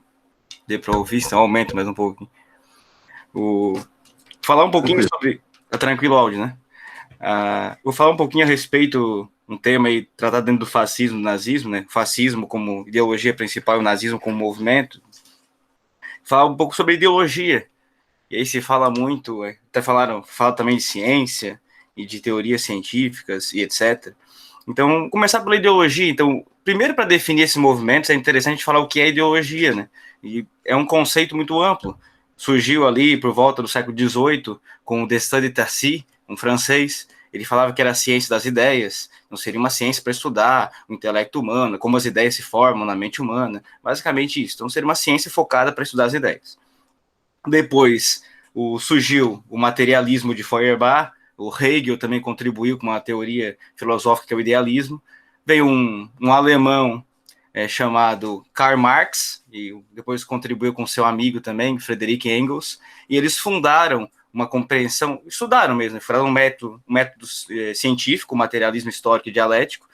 dê para ouvir, então aumento mais um pouquinho. Falar um pouquinho sobre... Tá tranquilo o áudio, né? Vou falar um pouquinho a respeito, um tema aí tratado dentro do fascismo e nazismo, né? Fascismo como ideologia principal e o nazismo como movimento. Falar um pouco sobre ideologia. E aí se fala muito, até fala também de ciência e de teorias científicas e etc. Então, começar pela ideologia. Então, primeiro, para definir esses movimentos, é interessante falar o que é ideologia, né? E é um conceito muito amplo. Surgiu ali por volta do século XVIII com o Destin de Tarcy, um francês. Ele falava que era a ciência das ideias, não seria uma ciência para estudar o intelecto humano, como as ideias se formam na mente humana, basicamente isso. Então, seria uma ciência focada para estudar as ideias. Depois, surgiu o materialismo de Feuerbach, o Hegel também contribuiu com uma teoria filosófica que é o idealismo. Veio um alemão chamado Karl Marx, e depois contribuiu com seu amigo também, Friedrich Engels, e eles fundaram uma compreensão, estudaram mesmo, fundaram um método científico, materialismo histórico e dialético,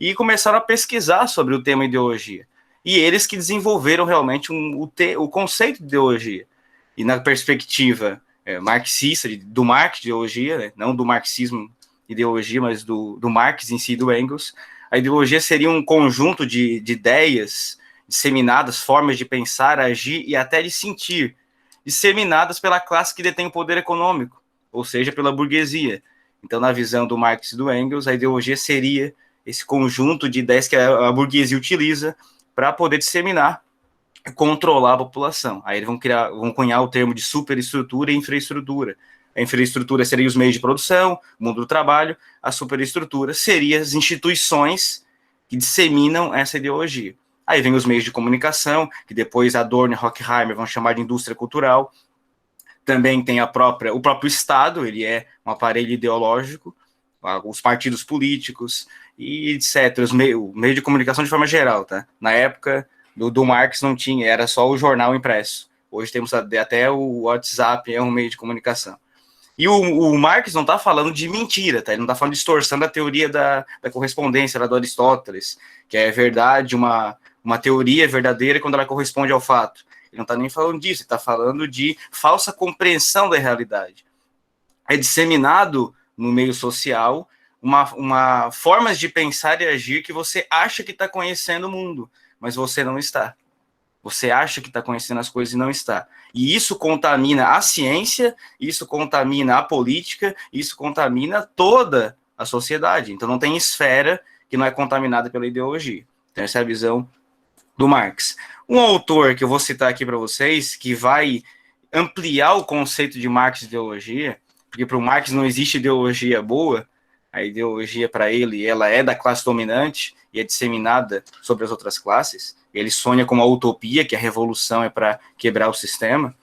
e começaram a pesquisar sobre o tema ideologia. E eles que desenvolveram realmente o conceito de ideologia. E na perspectiva marxista, do Marx, ideologia, né? Não do marxismo ideologia, mas do Marx em si, do Engels, a ideologia seria um conjunto de ideias disseminadas, formas de pensar, agir e até de sentir, disseminadas pela classe que detém o poder econômico, ou seja, pela burguesia. Então, na visão do Marx e do Engels, a ideologia seria esse conjunto de ideias que a burguesia utiliza para poder disseminar, controlar a população. Aí eles vão cunhar o termo de superestrutura e infraestrutura. A infraestrutura seria os meios de produção, o mundo do trabalho, a superestrutura seria as instituições que disseminam essa ideologia. Aí vem os meios de comunicação, que depois Adorno e Horkheimer vão chamar de indústria cultural. Também tem o próprio Estado, ele é um aparelho ideológico, os partidos políticos e etc. O meio de comunicação de forma geral, tá? Na época do Marx não tinha, era só o jornal impresso. Hoje temos até o WhatsApp, é um meio de comunicação. E o Marx não está falando de mentira, tá? Ele não está falando de distorção da teoria da correspondência lá do Aristóteles, que é verdade, uma teoria verdadeira quando ela corresponde ao fato. Ele não está nem falando disso, ele está falando de falsa compreensão da realidade. É disseminado no meio social uma formas de pensar e agir que você acha que está conhecendo o mundo, mas você não está. Você acha que está conhecendo as coisas e não está. E isso contamina a ciência, isso contamina a política, isso contamina toda a sociedade. Então não tem esfera que não é contaminada pela ideologia. Então essa é a visão do Marx. Um autor que eu vou citar aqui para vocês, que vai ampliar o conceito de Marx e ideologia, porque para o Marx não existe ideologia boa, a ideologia para ele, ela é da classe dominante e é disseminada sobre as outras classes. Ele sonha com uma utopia, que a revolução é para quebrar o sistema.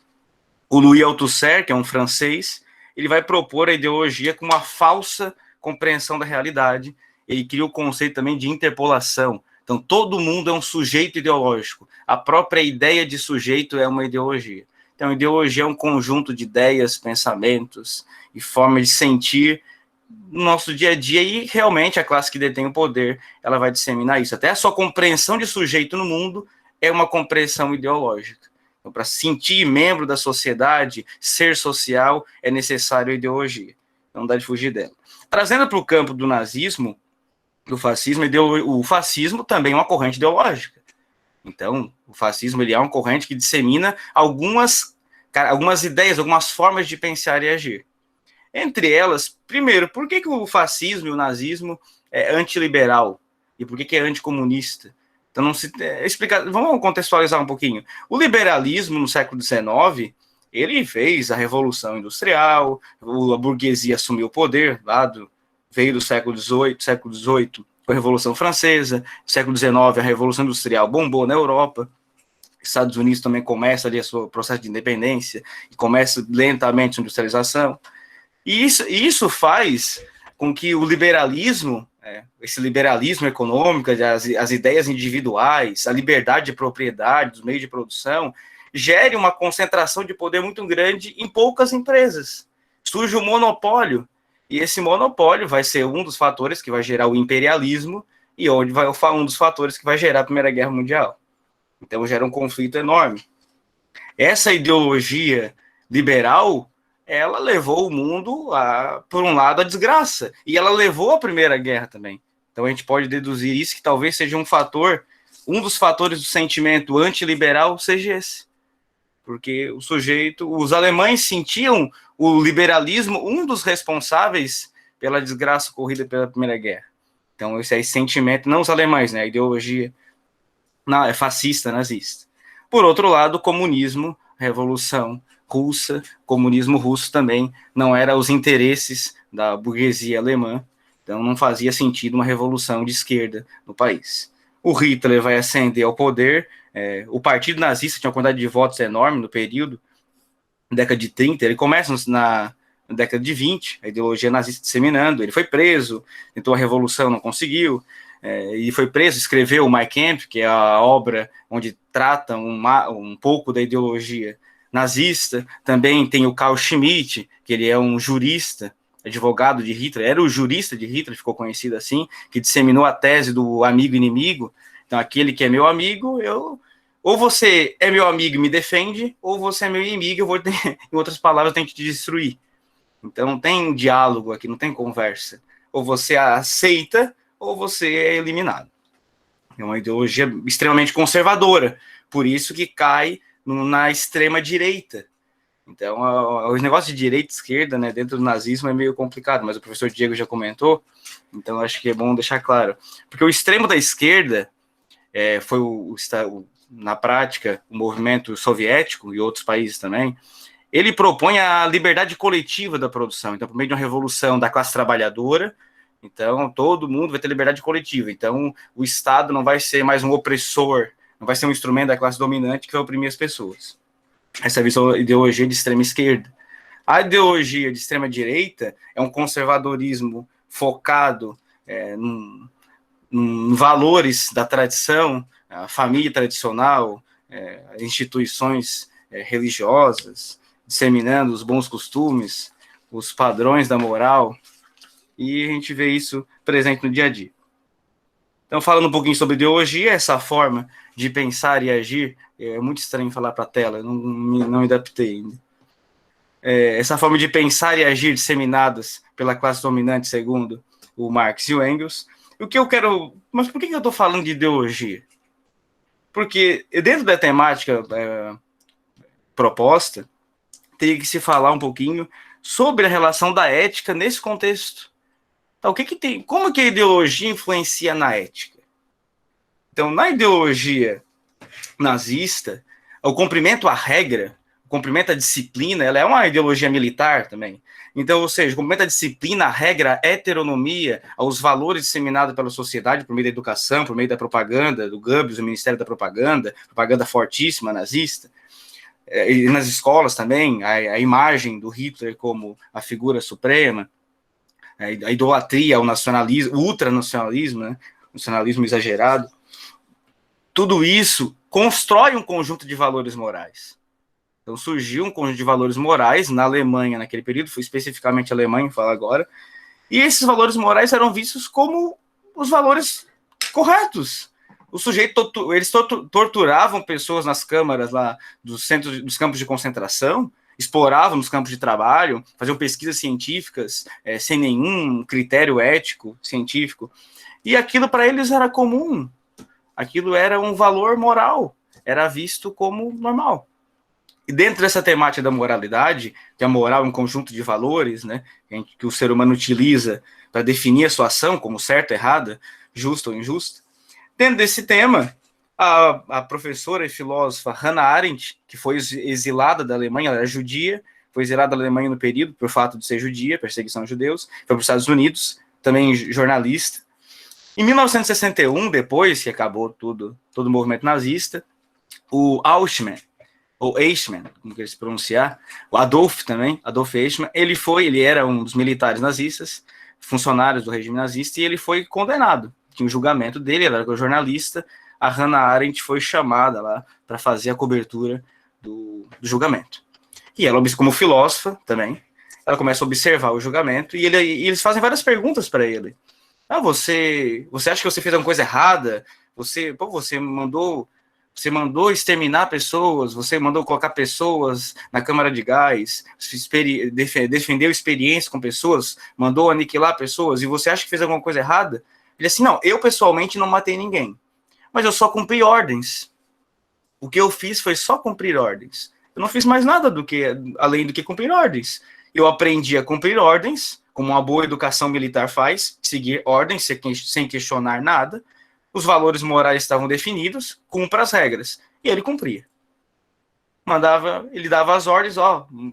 O Louis Althusser, que é um francês, ele vai propor a ideologia com uma falsa compreensão da realidade. Ele cria o conceito também de interpolação. Então, todo mundo é um sujeito ideológico. A própria ideia de sujeito é uma ideologia. Então, a ideologia é um conjunto de ideias, pensamentos e formas de sentir no nosso dia a dia, e realmente a classe que detém o poder, ela vai disseminar isso. Até a sua compreensão de sujeito no mundo é uma compreensão ideológica. Então, para sentir membro da sociedade, ser social, é necessário a ideologia. Não dá de fugir dela. Trazendo para o campo do nazismo, do fascismo, o fascismo também é uma corrente ideológica. Então, o fascismo ele é uma corrente que dissemina algumas ideias, algumas formas de pensar e agir. Entre elas, primeiro, por que o fascismo e o nazismo é antiliberal? e por que é anticomunista. Então, não se explica. Vamos contextualizar um pouquinho. O liberalismo no século XIX, ele fez a Revolução Industrial, a burguesia assumiu o poder, veio do século XVIII, com a Revolução Francesa, no século XIX a Revolução Industrial bombou na Europa, Estados Unidos também começa ali o seu processo de independência, e começa lentamente a industrialização, e isso faz com que o liberalismo, esse liberalismo econômico, as ideias individuais, a liberdade de propriedade dos meios de produção, gere uma concentração de poder muito grande em poucas empresas. Surge o monopólio, e esse monopólio vai ser um dos fatores que vai gerar o imperialismo, e onde vai um dos fatores que vai gerar a Primeira Guerra Mundial. Então gera um conflito enorme. Essa ideologia liberal, ela levou o mundo, por um lado, à desgraça, e ela levou a Primeira Guerra também. Então a gente pode deduzir isso, que talvez seja um dos fatores do sentimento antiliberal seja esse. Porque os alemães sentiam o liberalismo um dos responsáveis pela desgraça ocorrida pela Primeira Guerra. Então esse é sentimento, não os alemães, né, a ideologia é fascista, nazista. Por outro lado, o comunismo, a Revolução Russa, o comunismo russo também não era os interesses da burguesia alemã, então não fazia sentido uma revolução de esquerda no país. O Hitler vai ascender ao poder, o partido nazista tinha uma quantidade de votos enorme no período, na década de 30, ele começa na década de 20, a ideologia nazista disseminando, ele foi preso, tentou a revolução, não conseguiu, e foi preso, escreveu o Mein Kampf, que é a obra onde trata um pouco da ideologia nazista. Também tem o Carl Schmitt, que ele é um jurista, advogado de Hitler, era o jurista de Hitler, ficou conhecido assim, que disseminou a tese do amigo-inimigo. Então, aquele que é meu amigo, ou você é meu amigo e me defende, ou você é meu inimigo, em outras palavras, eu tenho que te destruir. Então, não tem diálogo aqui, não tem conversa. Ou você aceita, ou você é eliminado. É uma ideologia extremamente conservadora, por isso que cai na extrema-direita. Então, o negócio de direita e esquerda, né, dentro do nazismo é meio complicado, mas o professor Diego já comentou, então acho que é bom deixar claro. Porque o extremo da esquerda foi, na prática, o movimento soviético e outros países também, ele propõe a liberdade coletiva da produção, então, por meio de uma revolução da classe trabalhadora. Então, todo mundo vai ter liberdade coletiva. Então, o Estado não vai ser mais um opressor, não vai ser um instrumento da classe dominante que vai oprimir as pessoas. Essa é a ideologia de extrema esquerda. A ideologia de extrema direita é um conservadorismo focado em valores da tradição, a família tradicional, instituições religiosas, disseminando os bons costumes, os padrões da moral, e a gente vê isso presente no dia a dia. Então, falando um pouquinho sobre ideologia, essa forma de pensar e agir, é muito estranho falar para a tela, não me adaptei ainda. Essa forma de pensar e agir disseminadas pela classe dominante, segundo o Marx e o Engels. Mas por que eu estou falando de ideologia? Porque dentro da temática proposta, teria que se falar um pouquinho sobre a relação da ética nesse contexto. Então, como que a ideologia influencia na ética? Então, na ideologia nazista, o cumprimento à regra, o cumprimento à disciplina, ela é uma ideologia militar também. Então, ou seja, o cumprimento à disciplina, à regra, à heteronomia, aos valores disseminados pela sociedade por meio da educação, por meio da propaganda, do Goebbels, do Ministério da Propaganda fortíssima nazista, e nas escolas também, a imagem do Hitler como a figura suprema, a idolatria ao nacionalismo, o ultranacionalismo, né? O nacionalismo exagerado, tudo isso constrói um conjunto de valores morais. Então surgiu um conjunto de valores morais na Alemanha naquele período, foi especificamente a Alemanha, fala agora, e esses valores morais eram vistos como os valores corretos. Eles torturavam pessoas nas câmaras lá dos campos de concentração, exploravam nos campos de trabalho, faziam pesquisas científicas sem nenhum critério ético, científico, e aquilo para eles era comum, aquilo era um valor moral, era visto como normal. E dentro dessa temática da moralidade, que a moral é um conjunto de valores, né, que o ser humano utiliza para definir a sua ação como certa ou errada, justa ou injusta. Dentro desse tema, a professora e filósofa Hannah Arendt, que foi exilada da Alemanha, ela era judia, foi exilada da Alemanha no período, por fato de ser judia, perseguição aos judeus, foi para os Estados Unidos, também jornalista. Em 1961, depois que acabou todo o movimento nazista, o Eichmann, ou Eichmann, como que ele se pronunciar, o Adolf Eichmann, ele era um dos militares nazistas, funcionários do regime nazista, e ele foi condenado. Tinha um julgamento dele, ele era jornalista, a Hannah Arendt foi chamada lá para fazer a cobertura do julgamento. E ela, como filósofa também, ela começa a observar o julgamento, e eles fazem várias perguntas para ele. Você acha que você fez alguma coisa errada? Você mandou exterminar pessoas, você mandou colocar pessoas na câmara de gás, defendeu experiência com pessoas, mandou aniquilar pessoas, e você acha que fez alguma coisa errada? Ele assim, não, eu pessoalmente não matei ninguém, mas eu só cumpri ordens. O que eu fiz foi só cumprir ordens. Eu não fiz mais nada além do que cumprir ordens. Eu aprendi a cumprir ordens, como uma boa educação militar faz, seguir ordens sem questionar nada. Os valores morais estavam definidos, cumpra as regras. E ele cumpria. Ele dava as ordens,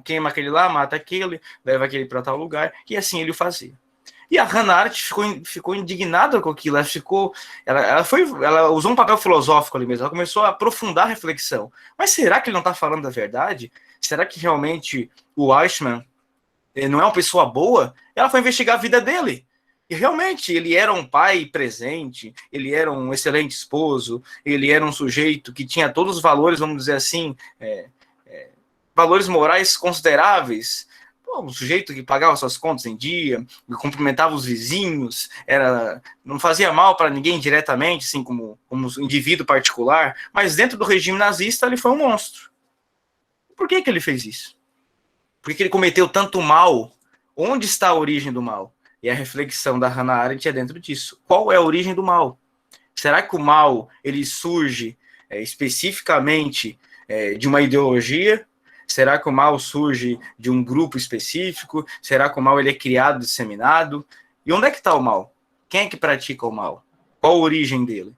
queima aquele lá, mata aquele, leva aquele para tal lugar, e assim ele o fazia. E a Hannah Arendt ficou indignada com aquilo, ela usou um papel filosófico ali mesmo, ela começou a aprofundar a reflexão. Mas será que ele não está falando da verdade? Será que realmente o Eichmann não é uma pessoa boa? Ela foi investigar a vida dele. E realmente, ele era um pai presente, ele era um excelente esposo, ele era um sujeito que tinha todos os valores, vamos dizer assim, valores morais consideráveis. Um sujeito que pagava suas contas em dia, cumprimentava os vizinhos, não fazia mal para ninguém diretamente, assim como um indivíduo particular, mas dentro do regime nazista ele foi um monstro. Por que ele fez isso? Por que ele cometeu tanto mal? Onde está a origem do mal? E a reflexão da Hannah Arendt é dentro disso. Qual é a origem do mal? Será que o mal ele surge especificamente de uma ideologia? Será que o mal surge de um grupo específico? Será que o mal ele é criado, disseminado? E onde é que está o mal? Quem é que pratica o mal? Qual a origem dele?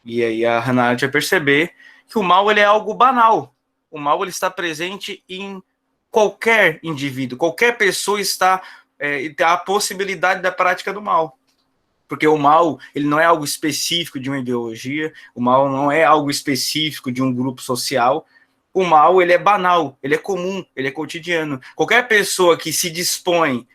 E aí a Hannah Arendt vai perceber que o mal ele é algo banal. O mal ele está presente em qualquer indivíduo. Qualquer pessoa tem a possibilidade da prática do mal. Porque o mal ele não é algo específico de uma ideologia. O mal não é algo específico de um grupo social. O mal, ele é banal, ele é comum, ele é cotidiano. Qualquer pessoa que se dispõe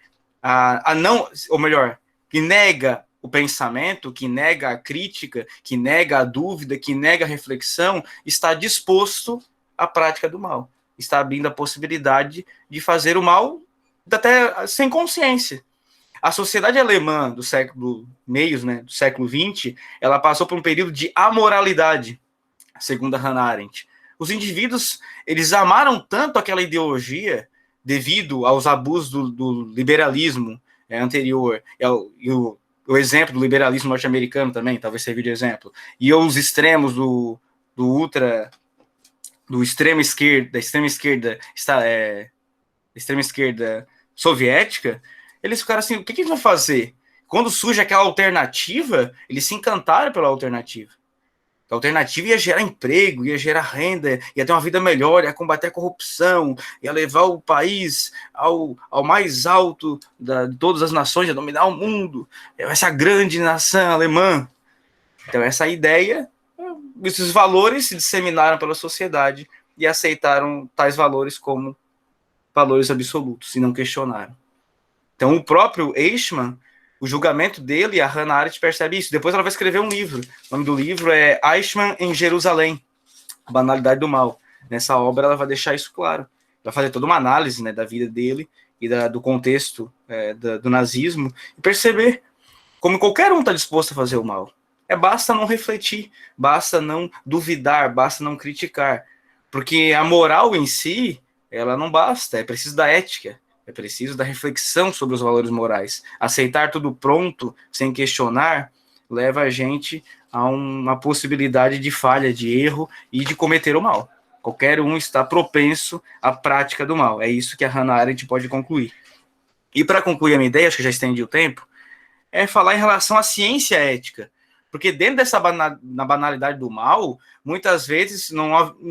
a não, ou melhor, que nega o pensamento, que nega a crítica, que nega a dúvida, que nega a reflexão, está disposto à prática do mal. Está abrindo a possibilidade de fazer o mal até sem consciência. A sociedade alemã do século XX, ela passou por um período de amoralidade, segundo a Hannah Arendt. Os indivíduos, eles amaram tanto aquela ideologia devido aos abusos do liberalismo anterior, e o exemplo do liberalismo norte-americano também, talvez servir de exemplo, e os extremos da extrema esquerda soviética, eles ficaram assim, o que eles vão fazer? Quando surge aquela alternativa, eles se encantaram pela alternativa. A alternativa ia gerar emprego, ia gerar renda, ia ter uma vida melhor, ia combater a corrupção, ia levar o país ao mais alto de todas as nações, ia dominar o mundo, essa grande nação alemã. Então essa ideia, esses valores se disseminaram pela sociedade e aceitaram tais valores como valores absolutos e não questionaram. Então o próprio Eichmann, o julgamento dele, a Hannah Arendt percebe isso. Depois ela vai escrever um livro. O nome do livro é Eichmann em Jerusalém, a banalidade do mal. Nessa obra ela vai deixar isso claro. Vai fazer toda uma análise da vida dele e do contexto do nazismo e perceber como qualquer um está disposto a fazer o mal. Basta não refletir, basta não duvidar, basta não criticar. Porque a moral em si, ela não basta, é preciso da ética. É preciso da reflexão sobre os valores morais. Aceitar tudo pronto, sem questionar, leva a gente a uma possibilidade de falha, de erro e de cometer o mal. Qualquer um está propenso à prática do mal. É isso que a Hannah Arendt pode concluir. E para concluir a minha ideia, acho que já estendi o tempo, é falar em relação à ciência ética. Porque dentro dessa na banalidade do mal, muitas vezes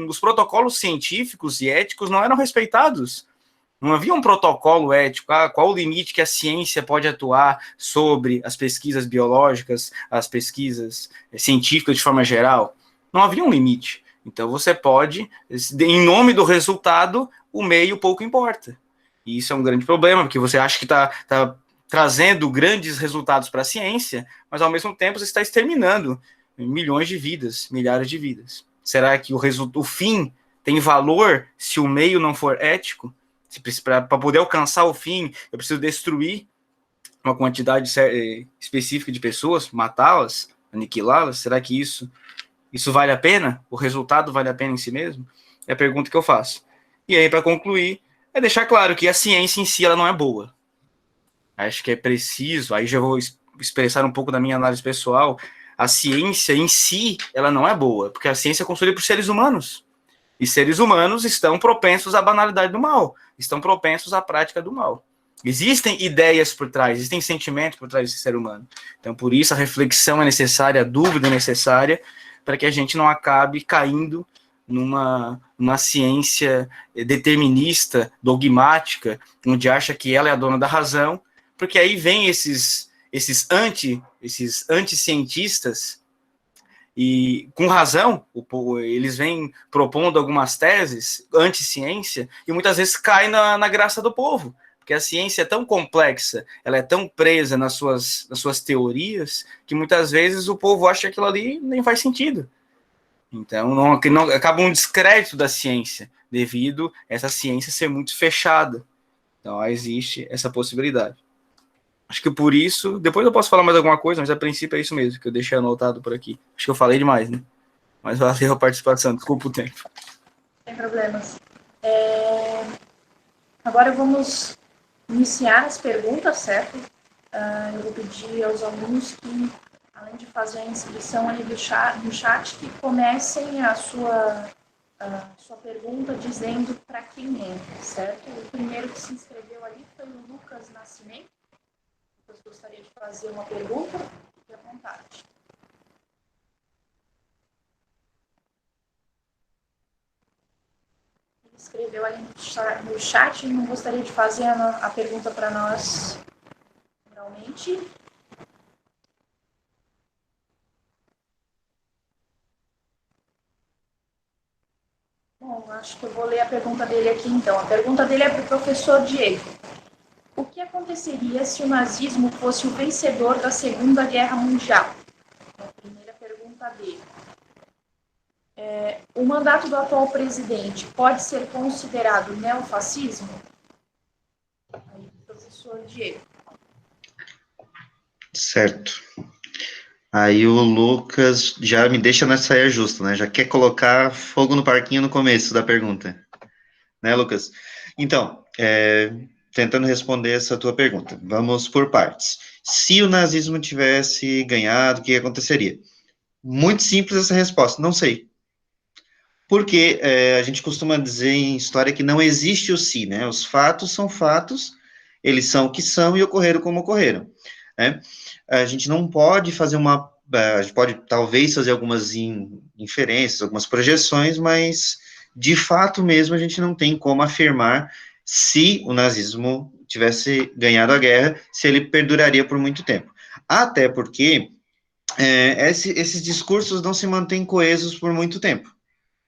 os protocolos científicos e éticos não eram respeitados. Não havia um protocolo ético, qual o limite que a ciência pode atuar sobre as pesquisas biológicas, as pesquisas científicas de forma geral. Não havia um limite. Então você pode, em nome do resultado, o meio pouco importa. E isso é um grande problema, porque você acha que está trazendo grandes resultados para a ciência, mas ao mesmo tempo você está exterminando milhões de vidas, milhares de vidas. Será que o fim tem valor se o meio não for ético? Para poder alcançar o fim, eu preciso destruir uma quantidade específica de pessoas, matá-las, aniquilá-las? Será que isso vale a pena? O resultado vale a pena em si mesmo? É a pergunta que eu faço. E aí, para concluir, é deixar claro que a ciência em si ela não é boa. Acho que é preciso, aí já vou expressar um pouco da minha análise pessoal, a ciência em si, ela não é boa, porque a ciência é construída por seres humanos. E seres humanos estão propensos à banalidade do mal, estão propensos à prática do mal. Existem ideias por trás, existem sentimentos por trás desse ser humano. Então, por isso, a reflexão é necessária, a dúvida é necessária, para que a gente não acabe caindo numa ciência determinista, dogmática, onde acha que ela é a dona da razão, porque aí vem esses anticientistas, e com razão, eles vêm propondo algumas teses anti-ciência, e muitas vezes cai na graça do povo, porque a ciência é tão complexa, ela é tão presa nas suas teorias, que muitas vezes o povo acha que aquilo ali nem faz sentido. Então, não acaba um descrédito da ciência, devido a essa ciência ser muito fechada. Então, existe essa possibilidade. Acho que por isso, depois eu posso falar mais alguma coisa, mas a princípio é isso mesmo, que eu deixei anotado por aqui. Acho que eu falei demais, né? Mas valeu a participação, desculpa o tempo. Sem problemas. Agora vamos iniciar as perguntas, certo? Eu vou pedir aos alunos que, além de fazer a inscrição ali no chat, que comecem a sua pergunta dizendo para quem é, certo? O primeiro que se inscreveu ali foi o Lucas Nascimento. Eu gostaria de fazer uma pergunta, fique à vontade. Ele escreveu ali no chat, não gostaria de fazer a pergunta para nós, realmente. Bom, acho que eu vou ler a pergunta dele aqui, então. A pergunta dele é para o professor Diego. O que aconteceria se o nazismo fosse o vencedor da Segunda Guerra Mundial? É a primeira pergunta dele. O mandato do atual presidente pode ser considerado neofascismo? Aí, professor Diego. Certo. Aí o Lucas já me deixa nessa saia justa, né? Já quer colocar fogo no parquinho no começo da pergunta. Né, Lucas? Então, tentando responder essa tua pergunta, vamos por partes. Se o nazismo tivesse ganhado, o que aconteceria? Muito simples essa resposta, não sei. Porque a gente costuma dizer em história que não existe o se, né? Os fatos são fatos, eles são o que são e ocorreram como ocorreram, né? A gente não pode fazer a gente pode talvez fazer algumas inferências, algumas projeções, mas de fato mesmo a gente não tem como afirmar se o nazismo tivesse ganhado a guerra, se ele perduraria por muito tempo. Até porque esses discursos não se mantêm coesos por muito tempo.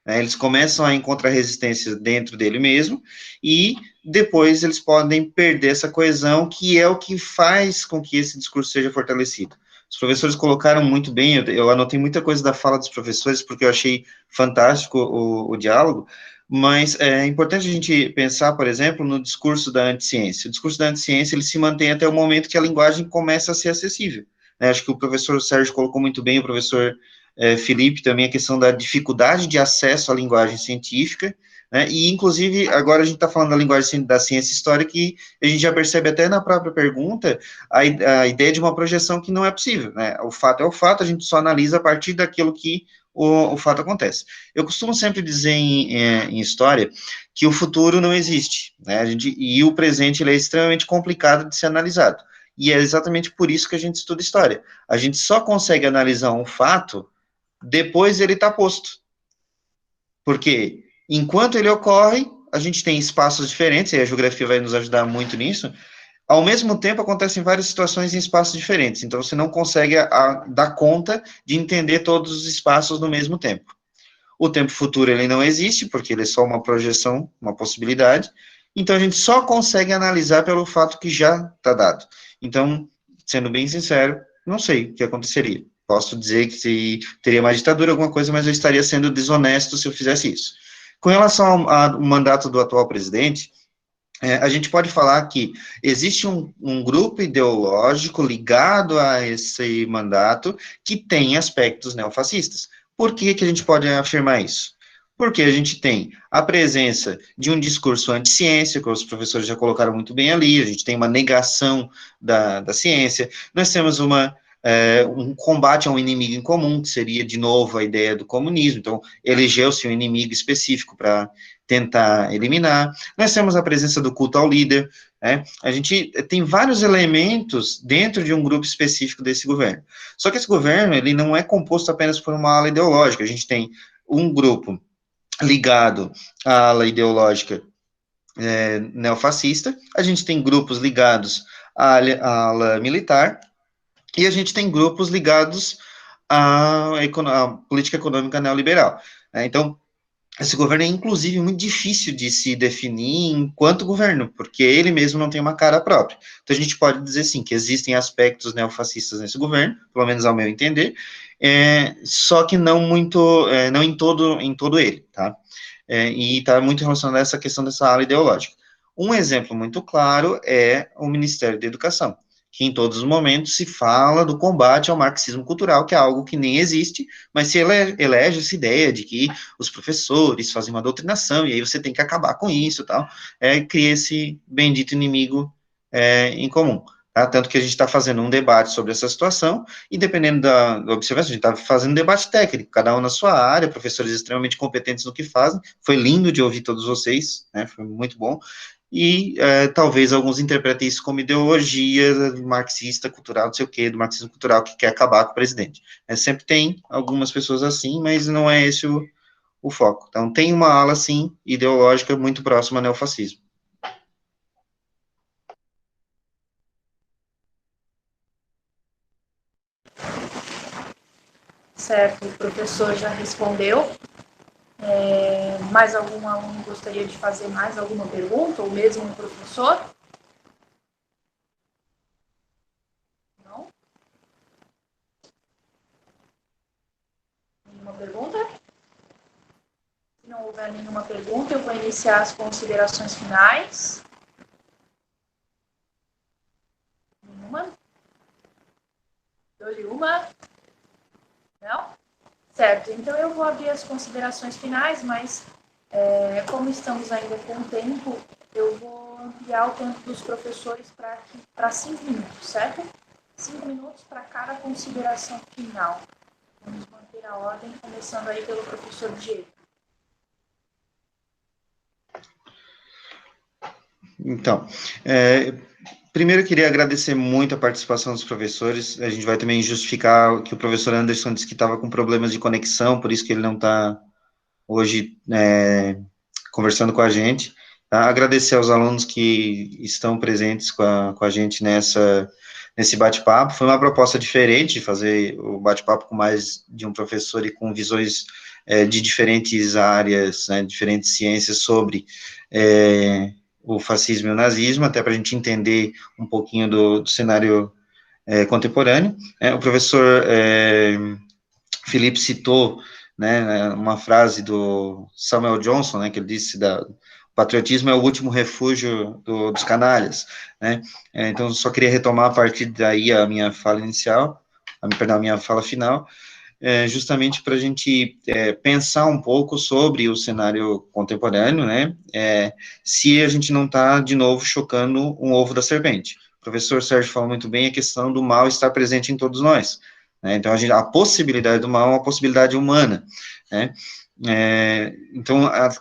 Eles começam a encontrar resistência dentro dele mesmo, e depois eles podem perder essa coesão, que é o que faz com que esse discurso seja fortalecido. Os professores colocaram muito bem, eu anotei muita coisa da fala dos professores, porque eu achei fantástico o diálogo, mas é importante a gente pensar, por exemplo, no discurso da anticiência. O discurso da anticiência, ele se mantém até o momento que a linguagem começa a ser acessível. Acho que o professor Sérgio colocou muito bem, o professor Felipe, também a questão da dificuldade de acesso à linguagem científica, né, e inclusive agora a gente está falando da linguagem da ciência histórica, e a gente já percebe até na própria pergunta a ideia de uma projeção que não é possível, né? O fato é o fato, a gente só analisa a partir daquilo que o fato acontece. Eu costumo sempre dizer em história que o futuro não existe, né? E o presente ele é extremamente complicado de ser analisado. E é exatamente por isso que a gente estuda história. A gente só consegue analisar um fato depois ele está posto. Porque enquanto ele ocorre, a gente tem espaços diferentes, e a geografia vai nos ajudar muito nisso. Ao mesmo tempo, acontecem várias situações em espaços diferentes, então você não consegue dar conta de entender todos os espaços no mesmo tempo. O tempo futuro, ele não existe, porque ele é só uma projeção, uma possibilidade, então a gente só consegue analisar pelo fato que já está dado. Então, sendo bem sincero, não sei o que aconteceria. Posso dizer que se teria mais ditadura, alguma coisa, mas eu estaria sendo desonesto se eu fizesse isso. Com relação ao mandato do atual presidente, a gente pode falar que existe um grupo ideológico ligado a esse mandato que tem aspectos neofascistas. Por que a gente pode afirmar isso? Porque a gente tem a presença de um discurso anti-ciência, que os professores já colocaram muito bem ali, a gente tem uma negação da ciência, nós temos um combate a um inimigo em comum, que seria, de novo, a ideia do comunismo, então, elegeu-se um inimigo específico para tentar eliminar. Nós temos a presença do culto ao líder, né? A gente tem vários elementos dentro de um grupo específico desse governo. Só que esse governo, ele não é composto apenas por uma ala ideológica, a gente tem um grupo ligado à ala ideológica neofascista, a gente tem grupos ligados à ala militar, e a gente tem grupos ligados à política econômica neoliberal. Então, esse governo é, inclusive, muito difícil de se definir enquanto governo, porque ele mesmo não tem uma cara própria. Então, a gente pode dizer, sim, que existem aspectos neofascistas nesse governo, pelo menos ao meu entender, só que não muito, não em todo ele, tá? E está muito relacionado a essa questão dessa ala ideológica. Um exemplo muito claro é o Ministério da Educação, que em todos os momentos se fala do combate ao marxismo cultural, que é algo que nem existe, mas se elege essa ideia de que os professores fazem uma doutrinação, e aí você tem que acabar com isso, tal, cria esse bendito inimigo em comum. Tá? Tanto que a gente está fazendo um debate sobre essa situação, e dependendo da observação, a gente está fazendo um debate técnico, cada um na sua área, professores extremamente competentes no que fazem, foi lindo de ouvir todos vocês, né, foi muito bom, e talvez alguns interpretem isso como ideologia marxista, cultural, não sei o quê, do marxismo cultural que quer acabar com o presidente. Sempre tem algumas pessoas assim, mas não é esse o foco. Então, tem uma ala, sim, ideológica muito próxima ao neofascismo. Certo, o professor já respondeu. Mais algum aluno gostaria de fazer mais alguma pergunta, ou mesmo o professor? Não? Nenhuma pergunta? Se não houver nenhuma pergunta, eu vou iniciar as considerações finais. Nenhuma? Dou-lhe uma? Não? Certo, então eu vou abrir as considerações finais, mas como estamos ainda com tempo, eu vou ampliar o tempo dos professores para 5 minutos, certo? 5 minutos para cada consideração final. Vamos manter a ordem, começando aí pelo professor Diego. Então, primeiro eu queria agradecer muito a participação dos professores. A gente vai também justificar que o professor Anderson disse que estava com problemas de conexão, por isso que ele não está hoje conversando com a gente. Tá? Agradecer aos alunos que estão presentes com a gente nesse bate-papo. Foi uma proposta diferente de fazer o bate-papo com mais de um professor e com visões de diferentes áreas, né, diferentes ciências sobre o fascismo e o nazismo, até para a gente entender um pouquinho do cenário contemporâneo. O professor Felipe citou, né, uma frase do Samuel Johnson, né, que ele disse o patriotismo é o último refúgio dos canalhas, né, então só queria retomar a partir daí a minha fala inicial, a minha fala final, justamente para a gente pensar um pouco sobre o cenário contemporâneo, né, se a gente não está, de novo, chocando um ovo da serpente. O professor Sérgio falou muito bem a questão do mal estar presente em todos nós, né, então a possibilidade do mal é uma possibilidade humana, né,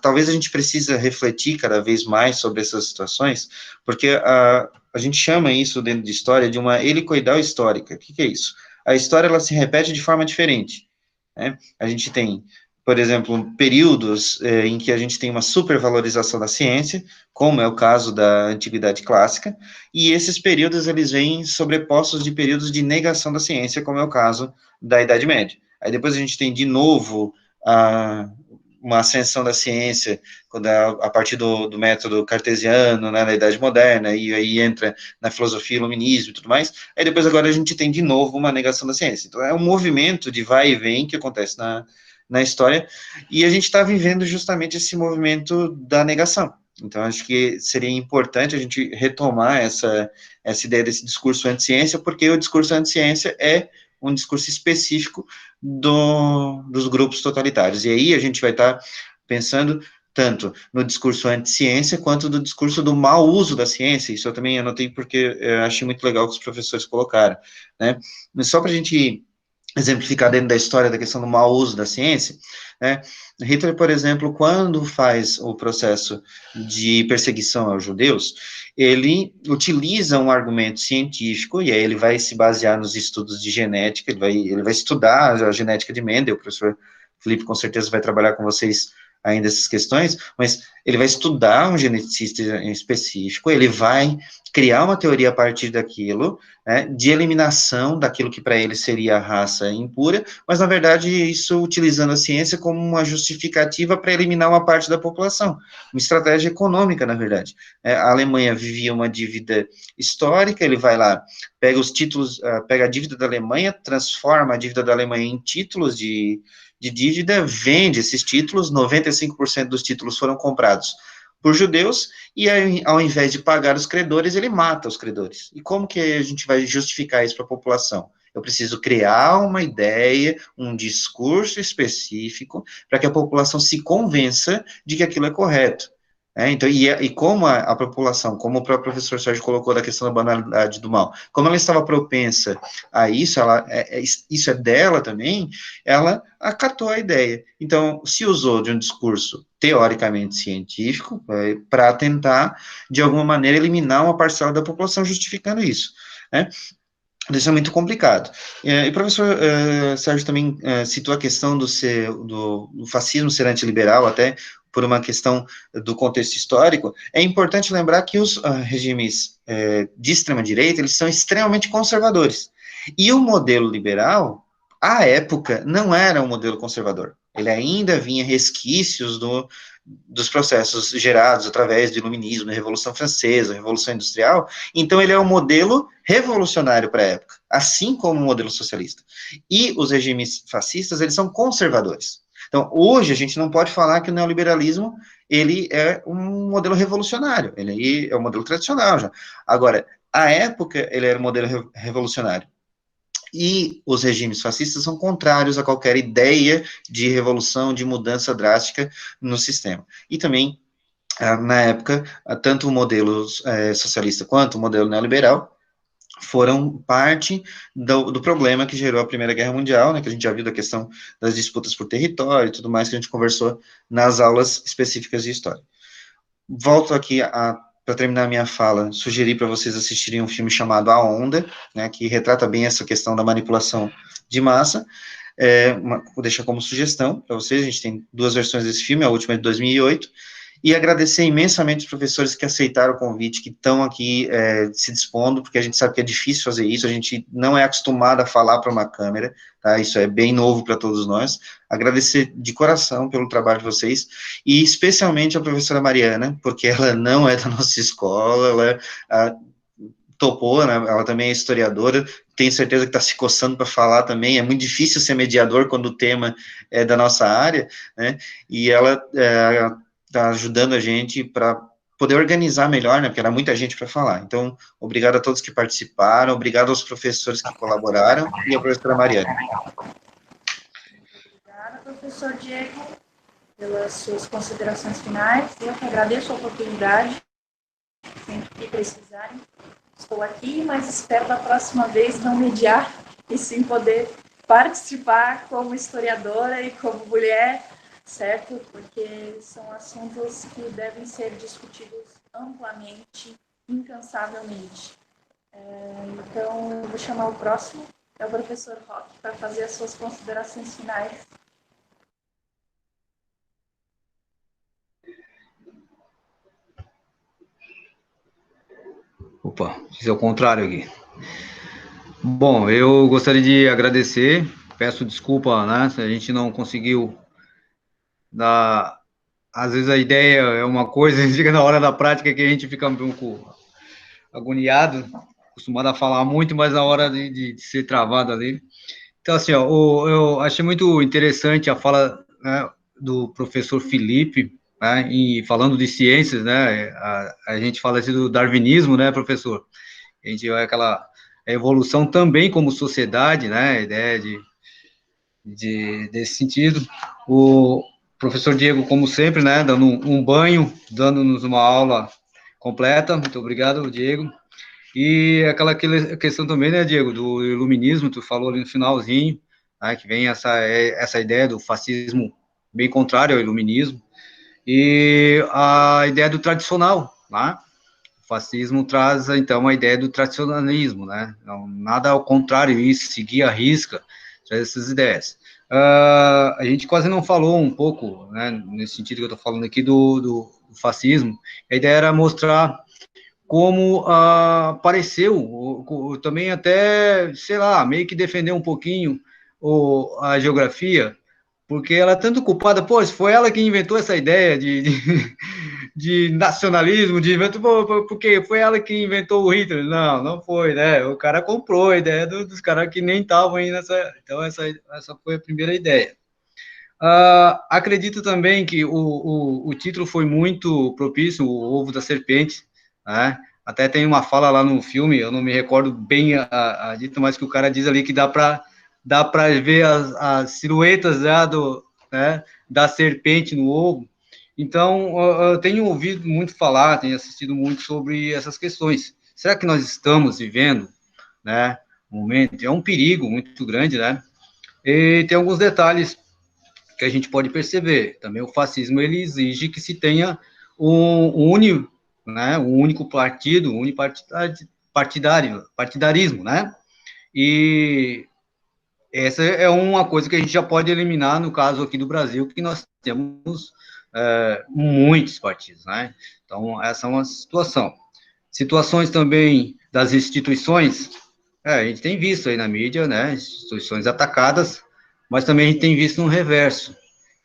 talvez a gente precisa refletir cada vez mais sobre essas situações, porque a gente chama isso dentro de história de uma helicoidal histórica. O que é isso? A história, ela se repete de forma diferente, né? A gente tem, por exemplo, períodos em que a gente tem uma supervalorização da ciência, como é o caso da Antiguidade Clássica, e esses períodos, eles vêm sobrepostos de períodos de negação da ciência, como é o caso da Idade Média. Aí depois a gente tem, de novo, uma ascensão da ciência, quando a partir do método cartesiano, né, na Idade Moderna, e aí entra na filosofia, iluminismo e tudo mais, aí depois agora a gente tem de novo uma negação da ciência. Então é um movimento de vai e vem que acontece na história, e a gente está vivendo justamente esse movimento da negação. Então acho que seria importante a gente retomar essa ideia desse discurso anti-ciência, porque o discurso anti-ciência é um discurso específico dos grupos totalitários. E aí a gente vai estar pensando tanto no discurso anti-ciência, quanto do discurso do mau uso da ciência. Isso eu também anotei porque eu achei muito legal que os professores colocaram, né? Mas só para a gente exemplificar dentro da história da questão do mau uso da ciência, né? Hitler, por exemplo, quando faz o processo de perseguição aos judeus, ele utiliza um argumento científico, e aí ele vai se basear nos estudos de genética, ele vai estudar a genética de Mendel, o professor Felipe com certeza vai trabalhar com vocês ainda essas questões, mas ele vai estudar um geneticista em específico, ele vai criar uma teoria a partir daquilo, né, de eliminação daquilo que para ele seria a raça impura, mas na verdade isso utilizando a ciência como uma justificativa para eliminar uma parte da população, uma estratégia econômica, na verdade. A Alemanha vivia uma dívida histórica, ele vai lá, pega os títulos, pega a dívida da Alemanha, transforma a dívida da Alemanha em títulos de dívida, vende esses títulos, 95% dos títulos foram comprados por judeus, e aí, ao invés de pagar os credores, ele mata os credores. E como que a gente vai justificar isso para a população? Eu preciso criar uma ideia, um discurso específico, para que a população se convença de que aquilo é correto. Então, e como a população, como o próprio professor Sérgio colocou da questão da banalidade do mal, como ela estava propensa a isso, isso é dela também, ela acatou a ideia. Então, se usou de um discurso teoricamente científico para tentar, de alguma maneira, eliminar uma parcela da população, justificando isso, né? Isso é muito complicado. E o professor Sérgio também citou a questão do fascismo ser antiliberal, até por uma questão do contexto histórico. É importante lembrar que os regimes de extrema-direita, eles são extremamente conservadores. E o modelo liberal, à época, não era um modelo conservador. Ele ainda vinha resquícios dos processos gerados através do iluminismo, da Revolução Francesa, Revolução Industrial. Então, ele é um modelo revolucionário para a época, assim como o modelo socialista. E os regimes fascistas, eles são conservadores. Então, hoje, a gente não pode falar que o neoliberalismo, ele é um modelo revolucionário, ele é um modelo tradicional já. Agora, à época, ele era um modelo revolucionário. E os regimes fascistas são contrários a qualquer ideia de revolução, de mudança drástica no sistema. E também, na época, tanto o modelo socialista quanto o modelo neoliberal foram parte do problema que gerou a Primeira Guerra Mundial, né, que a gente já viu da questão das disputas por território e tudo mais que a gente conversou nas aulas específicas de história. Volto aqui para terminar a minha fala, sugerir para vocês assistirem um filme chamado A Onda, né, que retrata bem essa questão da manipulação de massa. Vou deixar como sugestão para vocês, a gente tem 2 versões desse filme, a última é de 2008, e agradecer imensamente os professores que aceitaram o convite, que estão aqui se dispondo, porque a gente sabe que é difícil fazer isso, a gente não é acostumado a falar para uma câmera, tá? Isso é bem novo para todos nós. Agradecer de coração pelo trabalho de vocês, e especialmente a professora Mariana, porque ela não é da nossa escola, ela topou, né? Ela também é historiadora, tenho certeza que está se coçando para falar também, é muito difícil ser mediador quando o tema é da nossa área, né? E ela está ajudando a gente para poder organizar melhor, né, porque era muita gente para falar. Então, obrigado a todos que participaram, obrigado aos professores que colaboraram, e a professora Mariana. Obrigada, professor Diego, pelas suas considerações finais. Eu que agradeço a oportunidade, sempre que precisarem. Estou aqui, mas espero da próxima vez não mediar, e sim poder participar como historiadora e como mulher, certo? Porque são assuntos que devem ser discutidos amplamente incansavelmente. Então, eu vou chamar o próximo, é o professor Roque, para fazer as suas considerações finais. Opa, fiz ao contrário aqui. Bom, eu gostaria de agradecer, peço desculpa, né, se a gente não conseguiu dar... Às vezes a ideia é uma coisa, chega na hora da prática que a gente fica um pouco agoniado, acostumado a falar muito, mas na hora de ser travado ali. Então, assim, ó, eu achei muito interessante a fala, né, do professor Felipe, né, e falando de ciências, né, a gente fala assim do darwinismo, né, professor? A gente vai aquela evolução também como sociedade, né, a ideia desse sentido. O professor Diego, como sempre, né, dando um banho, dando-nos uma aula completa. Muito obrigado, Diego. E aquela questão também, né, Diego, do iluminismo, tu falou ali no finalzinho, né, que vem essa ideia do fascismo bem contrário ao iluminismo, e a ideia do tradicional, né? O fascismo traz, então, a ideia do tradicionalismo, né? Não, nada ao contrário, isso, seguir a risca, traz essas ideias. A gente quase não falou um pouco, né, nesse sentido que eu estou falando aqui do fascismo, a ideia era mostrar como apareceu, também até, sei lá, meio que defender um pouquinho a geografia, porque ela é tanto culpada, pô, foi ela que inventou essa ideia de nacionalismo, porque foi ela que inventou o Hitler. Não, não foi, né? O cara comprou a ideia dos caras que nem estavam aí nessa. Então, essa foi a primeira ideia. Acredito também que o título foi muito propício, o ovo da serpente, né? Até tem uma fala lá no filme, eu não me recordo bem a dita, mas que o cara diz ali que dá para ver as silhuetas, né, da serpente no ovo. Então, eu tenho ouvido muito falar, tenho assistido muito sobre essas questões. Será que nós estamos vivendo, né, um momento? É um perigo muito grande, né? E tem alguns detalhes que a gente pode perceber. Também o fascismo, ele exige que se tenha um único partido, um partidarismo, né? E essa é uma coisa que a gente já pode eliminar no caso aqui do Brasil, que nós temos muitos partidos, né? Então, essa é uma situação. Situações também das instituições, a gente tem visto aí na mídia, né, instituições atacadas, mas também a gente tem visto no reverso.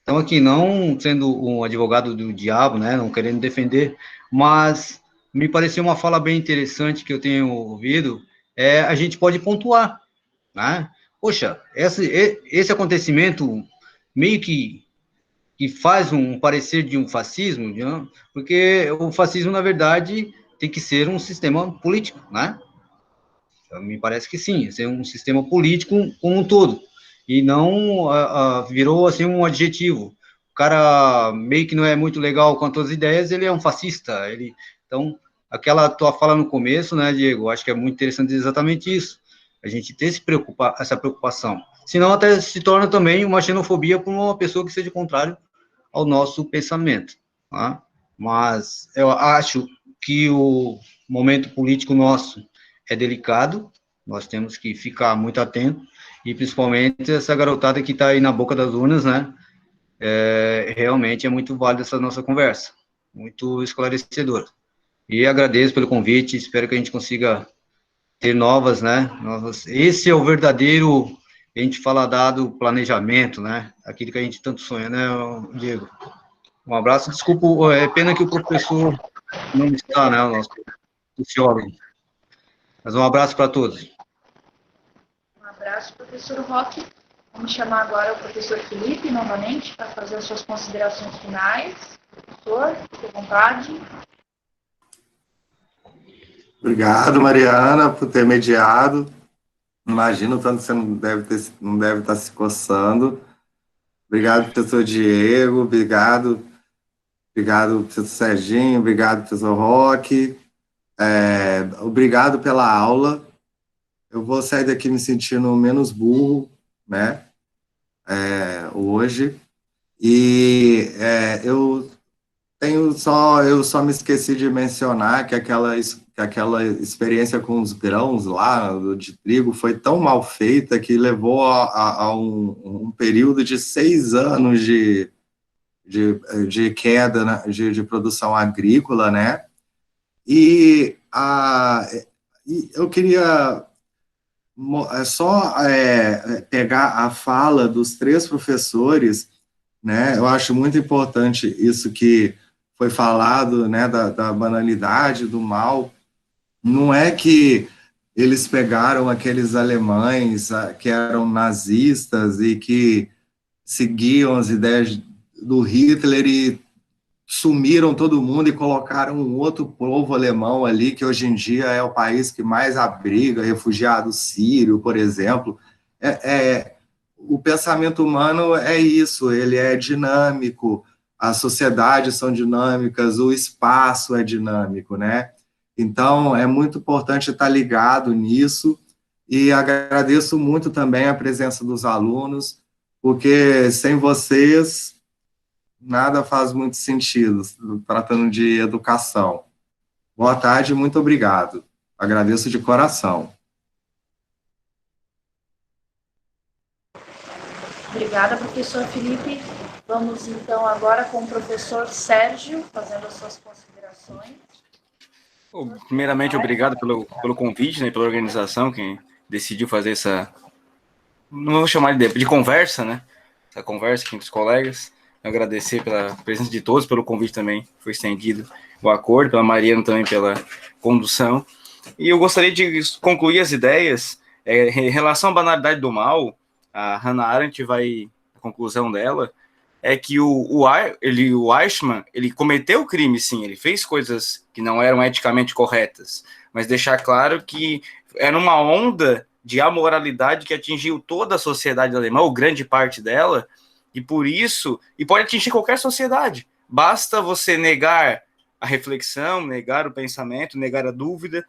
Então, aqui, não sendo um advogado do diabo, né, não querendo defender, mas me pareceu uma fala bem interessante que eu tenho ouvido, a gente pode pontuar, né? Poxa, esse acontecimento meio que faz um parecer de um fascismo, né? Porque o fascismo, na verdade, tem que ser um sistema político, né? Então, me parece que sim, ser um sistema político como um todo, e não virou assim um adjetivo. O cara meio que não é muito legal quanto às ideias, ele é um fascista. Então, aquela tua fala no começo, né, Diego? Acho que é muito interessante exatamente isso. A gente ter essa preocupação. Senão até se torna também uma xenofobia por uma pessoa que seja contrário ao nosso pensamento. Tá? Mas eu acho que o momento político nosso é delicado, nós temos que ficar muito atento, e principalmente essa garotada que está aí na boca das urnas, né, realmente é muito válida essa nossa conversa, muito esclarecedora. E agradeço pelo convite, espero que a gente consiga ter esse é o verdadeiro, a gente fala dado planejamento, né, aquilo que a gente tanto sonha, né, Diego? Um abraço, desculpa, é pena que o professor não está, né, o nosso sociólogo. Mas um abraço para todos. Um abraço, professor Roque. Vamos chamar agora o professor Felipe, novamente, para fazer as suas considerações finais. Professor, fique à vontade. Obrigado, Mariana, por ter mediado. Imagino o tanto que você não deve estar se coçando. Obrigado, professor Diego. Obrigado, professor Serginho. Obrigado, professor Roque. Obrigado pela aula. Eu vou sair daqui me sentindo menos burro, né? Hoje. E eu só me esqueci de mencionar que aquela que aquela experiência com os grãos lá de trigo foi tão mal feita que levou a um período de 6 anos de queda de produção agrícola, né? E eu queria só pegar a fala dos 3 professores, né? Eu acho muito importante isso que foi falado, né, da banalidade, do mal. Não é que eles pegaram aqueles alemães que eram nazistas e que seguiam as ideias do Hitler e sumiram todo mundo e colocaram um outro povo alemão ali, que hoje em dia é o país que mais abriga refugiado sírio, por exemplo. O pensamento humano é isso, ele é dinâmico, as sociedades são dinâmicas, o espaço é dinâmico, né? Então, é muito importante estar ligado nisso, e agradeço muito também a presença dos alunos, porque sem vocês nada faz muito sentido, tratando de educação. Boa tarde, muito obrigado. Agradeço de coração. Obrigada, professor Felipe. Vamos, então, agora com o professor Sérgio, fazendo as suas considerações. Primeiramente, obrigado pelo convite, né, pela organização, que decidiu fazer essa, não vou chamar de conversa, né, essa conversa aqui entre os colegas. Agradecer pela presença de todos, pelo convite também, foi estendido o acordo, pela Mariana também pela condução. E eu gostaria de concluir as ideias em relação à banalidade do mal. A Hannah Arendt a conclusão dela é que o Eichmann, ele cometeu o crime, sim, ele fez coisas que não eram eticamente corretas, mas deixar claro que era uma onda de amoralidade que atingiu toda a sociedade alemã, ou grande parte dela, e por isso, e pode atingir qualquer sociedade, basta você negar a reflexão, negar o pensamento, negar a dúvida,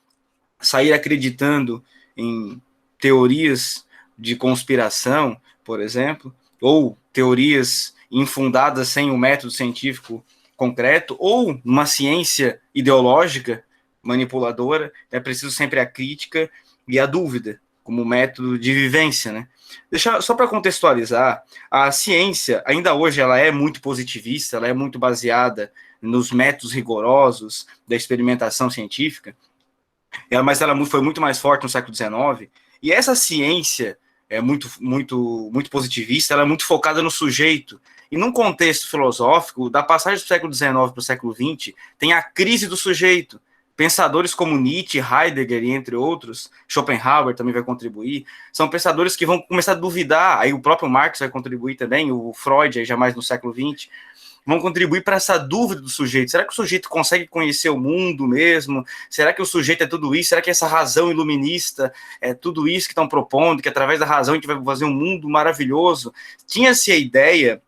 sair acreditando em teorias de conspiração, por exemplo, ou teorias infundadas sem um método científico concreto, ou uma ciência ideológica manipuladora. É preciso sempre a crítica e a dúvida como método de vivência, né? Só para contextualizar, a ciência, ainda hoje, ela é muito positivista, ela é muito baseada nos métodos rigorosos da experimentação científica, mas ela foi muito mais forte no século XIX, e essa ciência é muito positivista, ela é muito focada no sujeito, e num contexto filosófico, da passagem do século XIX para o século XX, tem a crise do sujeito. Pensadores como Nietzsche, Heidegger e entre outros, Schopenhauer também vai contribuir, são pensadores que vão começar a duvidar, aí o próprio Marx vai contribuir também, o Freud, aí já mais no século XX, vão contribuir para essa dúvida do sujeito. Será que o sujeito consegue conhecer o mundo mesmo? Será que o sujeito é tudo isso? Será que essa razão iluminista é tudo isso que estão propondo, que através da razão a gente vai fazer um mundo maravilhoso? Tinha-se a ideia,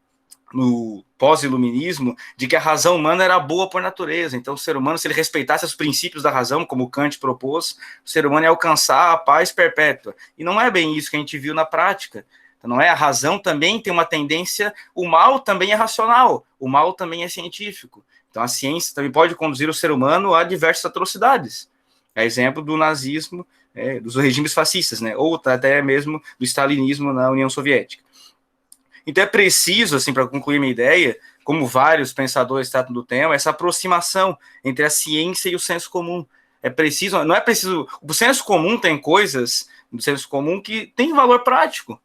no pós-iluminismo, de que a razão humana era boa por natureza. Então, o ser humano, se ele respeitasse os princípios da razão, como Kant propôs, o ser humano ia alcançar a paz perpétua. E não é bem isso que a gente viu na prática. Então, não é, a razão também tem uma tendência, o mal também é racional, o mal também é científico. Então, a ciência também pode conduzir o ser humano a diversas atrocidades. É exemplo do nazismo, dos regimes fascistas, né? Ou até mesmo do stalinismo na União Soviética. Então é preciso, assim, para concluir minha ideia, como vários pensadores tratam do tema, essa aproximação entre a ciência e o senso comum. Não é preciso, o senso comum tem coisas do senso comum que tem valor prático.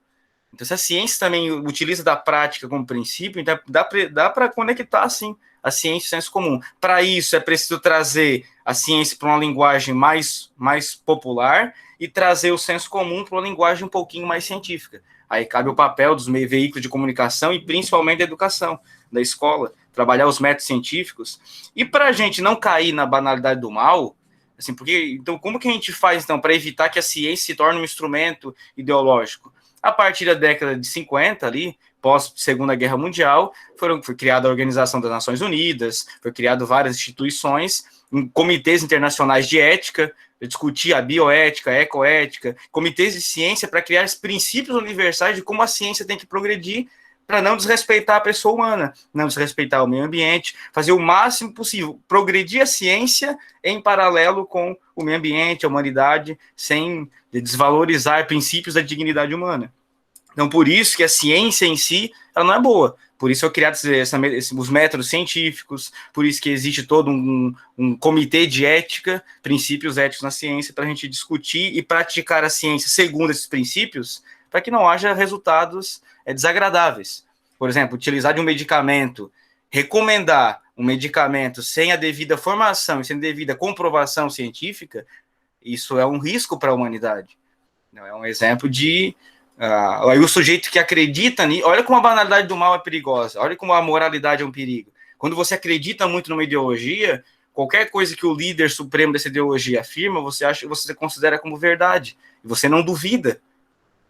Então, se a ciência também utiliza da prática como princípio, então dá para conectar, sim, a ciência e o senso comum. Para isso, é preciso trazer a ciência para uma linguagem mais popular e trazer o senso comum para uma linguagem um pouquinho mais científica. Aí cabe o papel dos veículos de comunicação e principalmente da educação, da escola, trabalhar os métodos científicos. E para a gente não cair na banalidade do mal, assim, então como que a gente faz então para evitar que a ciência se torne um instrumento ideológico? A partir da década de 50, ali, pós-Segunda Guerra Mundial, foi criada a Organização das Nações Unidas, foi criado várias instituições, comitês internacionais de ética, discutir a bioética, a ecoética, comitês de ciência para criar os princípios universais de como a ciência tem que progredir para não desrespeitar a pessoa humana, não desrespeitar o meio ambiente, fazer o máximo possível, progredir a ciência em paralelo com o meio ambiente, a humanidade, sem desvalorizar princípios da dignidade humana. Então, por isso que a ciência em si, ela não é boa. Por isso eu criado os métodos científicos, por isso que existe todo um comitê de ética, princípios éticos na ciência, para a gente discutir e praticar a ciência segundo esses princípios, para que não haja resultados desagradáveis. Por exemplo, utilizar de um medicamento, recomendar um medicamento sem a devida formação e sem a devida comprovação científica, isso é um risco para a humanidade. É um exemplo de... aí o sujeito que acredita nisso, olha como a banalidade do mal é perigosa, olha como a moralidade é um perigo. Quando você acredita muito numa ideologia, qualquer coisa que o líder supremo dessa ideologia afirma, você considera como verdade, e você não duvida.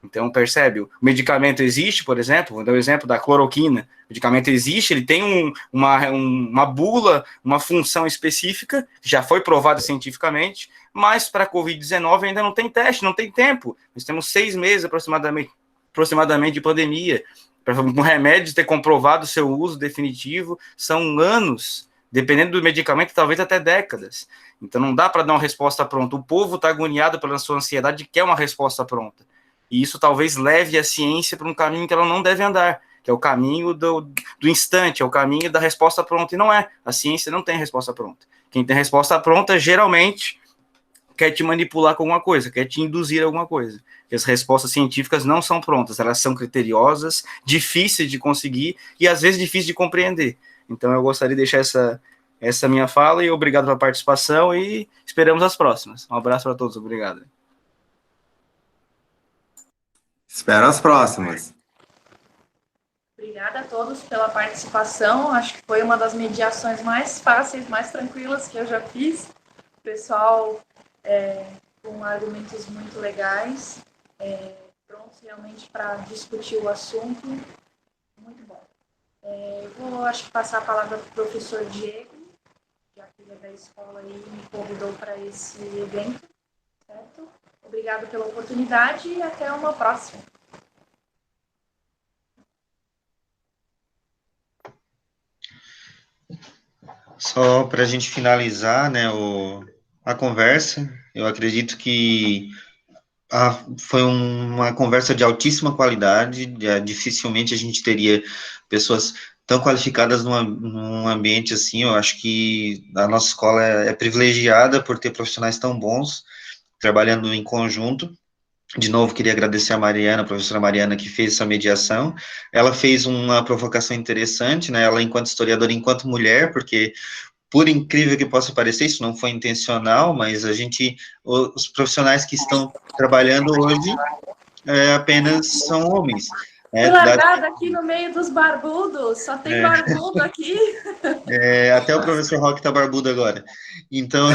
Então, percebe? O medicamento existe, por exemplo, vou dar o exemplo da cloroquina. O medicamento existe, ele tem uma bula, uma função específica, já foi provada cientificamente, mas para a Covid-19 ainda não tem teste, não tem tempo. Nós temos 6 meses aproximadamente de pandemia. Para um remédio ter comprovado o seu uso definitivo, são anos, dependendo do medicamento, talvez até décadas. Então, não dá para dar uma resposta pronta. O povo está agoniado pela sua ansiedade e quer uma resposta pronta. E isso talvez leve a ciência para um caminho que ela não deve andar, que é o caminho do instante, é o caminho da resposta pronta. E não é. A ciência não tem resposta pronta. Quem tem resposta pronta, geralmente, quer te manipular com alguma coisa, quer te induzir a alguma coisa. Porque as respostas científicas não são prontas, elas são criteriosas, difíceis de conseguir e, às vezes, difíceis de compreender. Então, eu gostaria de deixar essa minha fala e obrigado pela participação e esperamos as próximas. Um abraço para todos, obrigado. Espero as próximas. Obrigada a todos pela participação. Acho que foi uma das mediações mais fáceis, mais tranquilas que eu já fiz. O pessoal com argumentos muito legais, prontos realmente para discutir o assunto. Muito bom. Eu vou, acho que, passar a palavra para o professor Diego, já que ele é da escola e me convidou para esse evento, certo? Obrigado pela oportunidade e até uma próxima. Só para a gente finalizar, né, a conversa, eu acredito que foi uma conversa de altíssima qualidade, dificilmente a gente teria pessoas tão qualificadas num ambiente assim. Eu acho que a nossa escola é privilegiada por ter profissionais tão bons, trabalhando em conjunto. De novo, queria agradecer a professora Mariana, que fez essa mediação. Ela fez uma provocação interessante, né, ela enquanto historiadora, enquanto mulher, porque, por incrível que possa parecer, isso não foi intencional, mas os profissionais que estão trabalhando hoje apenas são homens. Fui largada aqui no meio dos barbudos, só tem barbudo aqui. Até o professor Roque está barbudo agora. Então,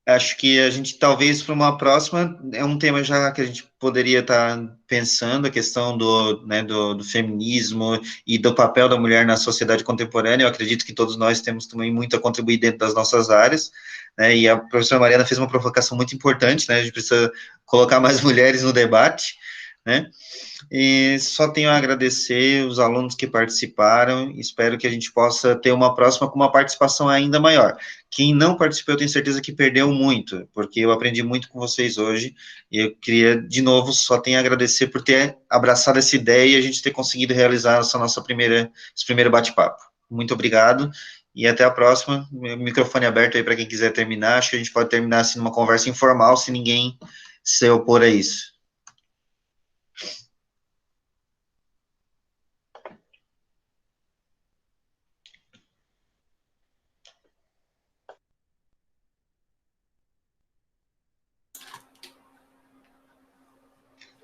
acho que a gente, talvez, para uma próxima, é um tema já que a gente poderia estar pensando, a questão do feminismo e do papel da mulher na sociedade contemporânea. Eu acredito que todos nós temos também muito a contribuir dentro das nossas áreas, né, e a professora Mariana fez uma provocação muito importante, né, a gente precisa colocar mais mulheres no debate, né, e só tenho a agradecer os alunos que participaram, espero que a gente possa ter uma próxima com uma participação ainda maior. Quem não participou, eu tenho certeza que perdeu muito, porque eu aprendi muito com vocês hoje, e eu queria, de novo, só tenho a agradecer por ter abraçado essa ideia e a gente ter conseguido realizar esse primeiro bate-papo. Muito obrigado, e até a próxima. Microfone aberto aí para quem quiser terminar. Acho que a gente pode terminar assim numa conversa informal, se ninguém se opor a isso.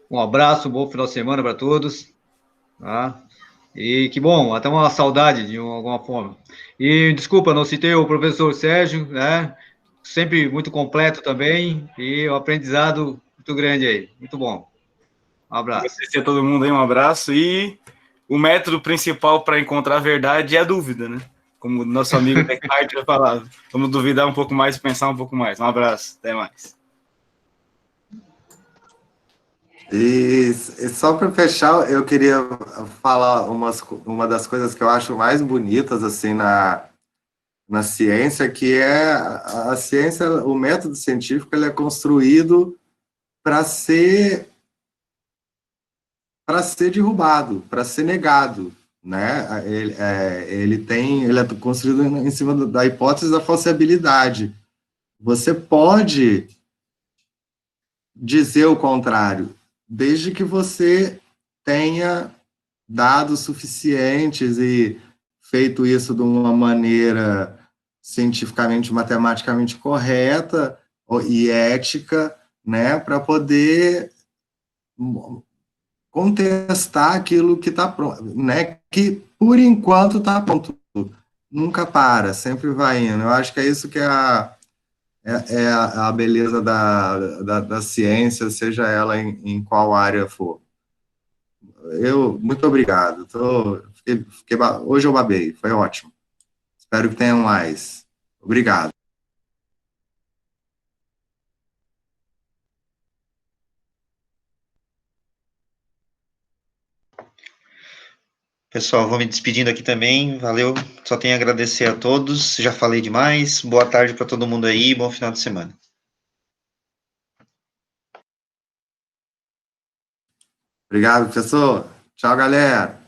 Um abraço, bom final de semana para todos. Tá? E que bom, até uma saudade de alguma forma. E desculpa, não citei o professor Sérgio, né? Sempre muito completo também, e um aprendizado muito grande aí. Muito bom. Um abraço. Agradecer a todo mundo aí, um abraço. E o método principal para encontrar a verdade é a dúvida, né? Como o nosso amigo Descartes falava. Vamos duvidar um pouco mais e pensar um pouco mais. Um abraço, até mais. E só para fechar, eu queria falar uma das coisas que eu acho mais bonitas assim na ciência, que é a ciência, o método científico, ele é construído para ser derrubado, para ser negado, né? Ele é construído em cima da hipótese da falsibilidade. Você pode dizer o contrário, desde que você tenha dados suficientes e feito isso de uma maneira cientificamente, matematicamente correta e ética, né, para poder contestar aquilo que está pronto, né, que por enquanto está pronto, nunca para, sempre vai indo. Eu acho que é isso que é a beleza da ciência, seja ela em qual área for. Muito obrigado. Hoje eu babei, foi ótimo. Espero que tenham mais. Obrigado. Pessoal, vou me despedindo aqui também. Valeu. Só tenho a agradecer a todos. Já falei demais. Boa tarde para todo mundo aí. Bom final de semana. Obrigado, professor. Tchau, galera.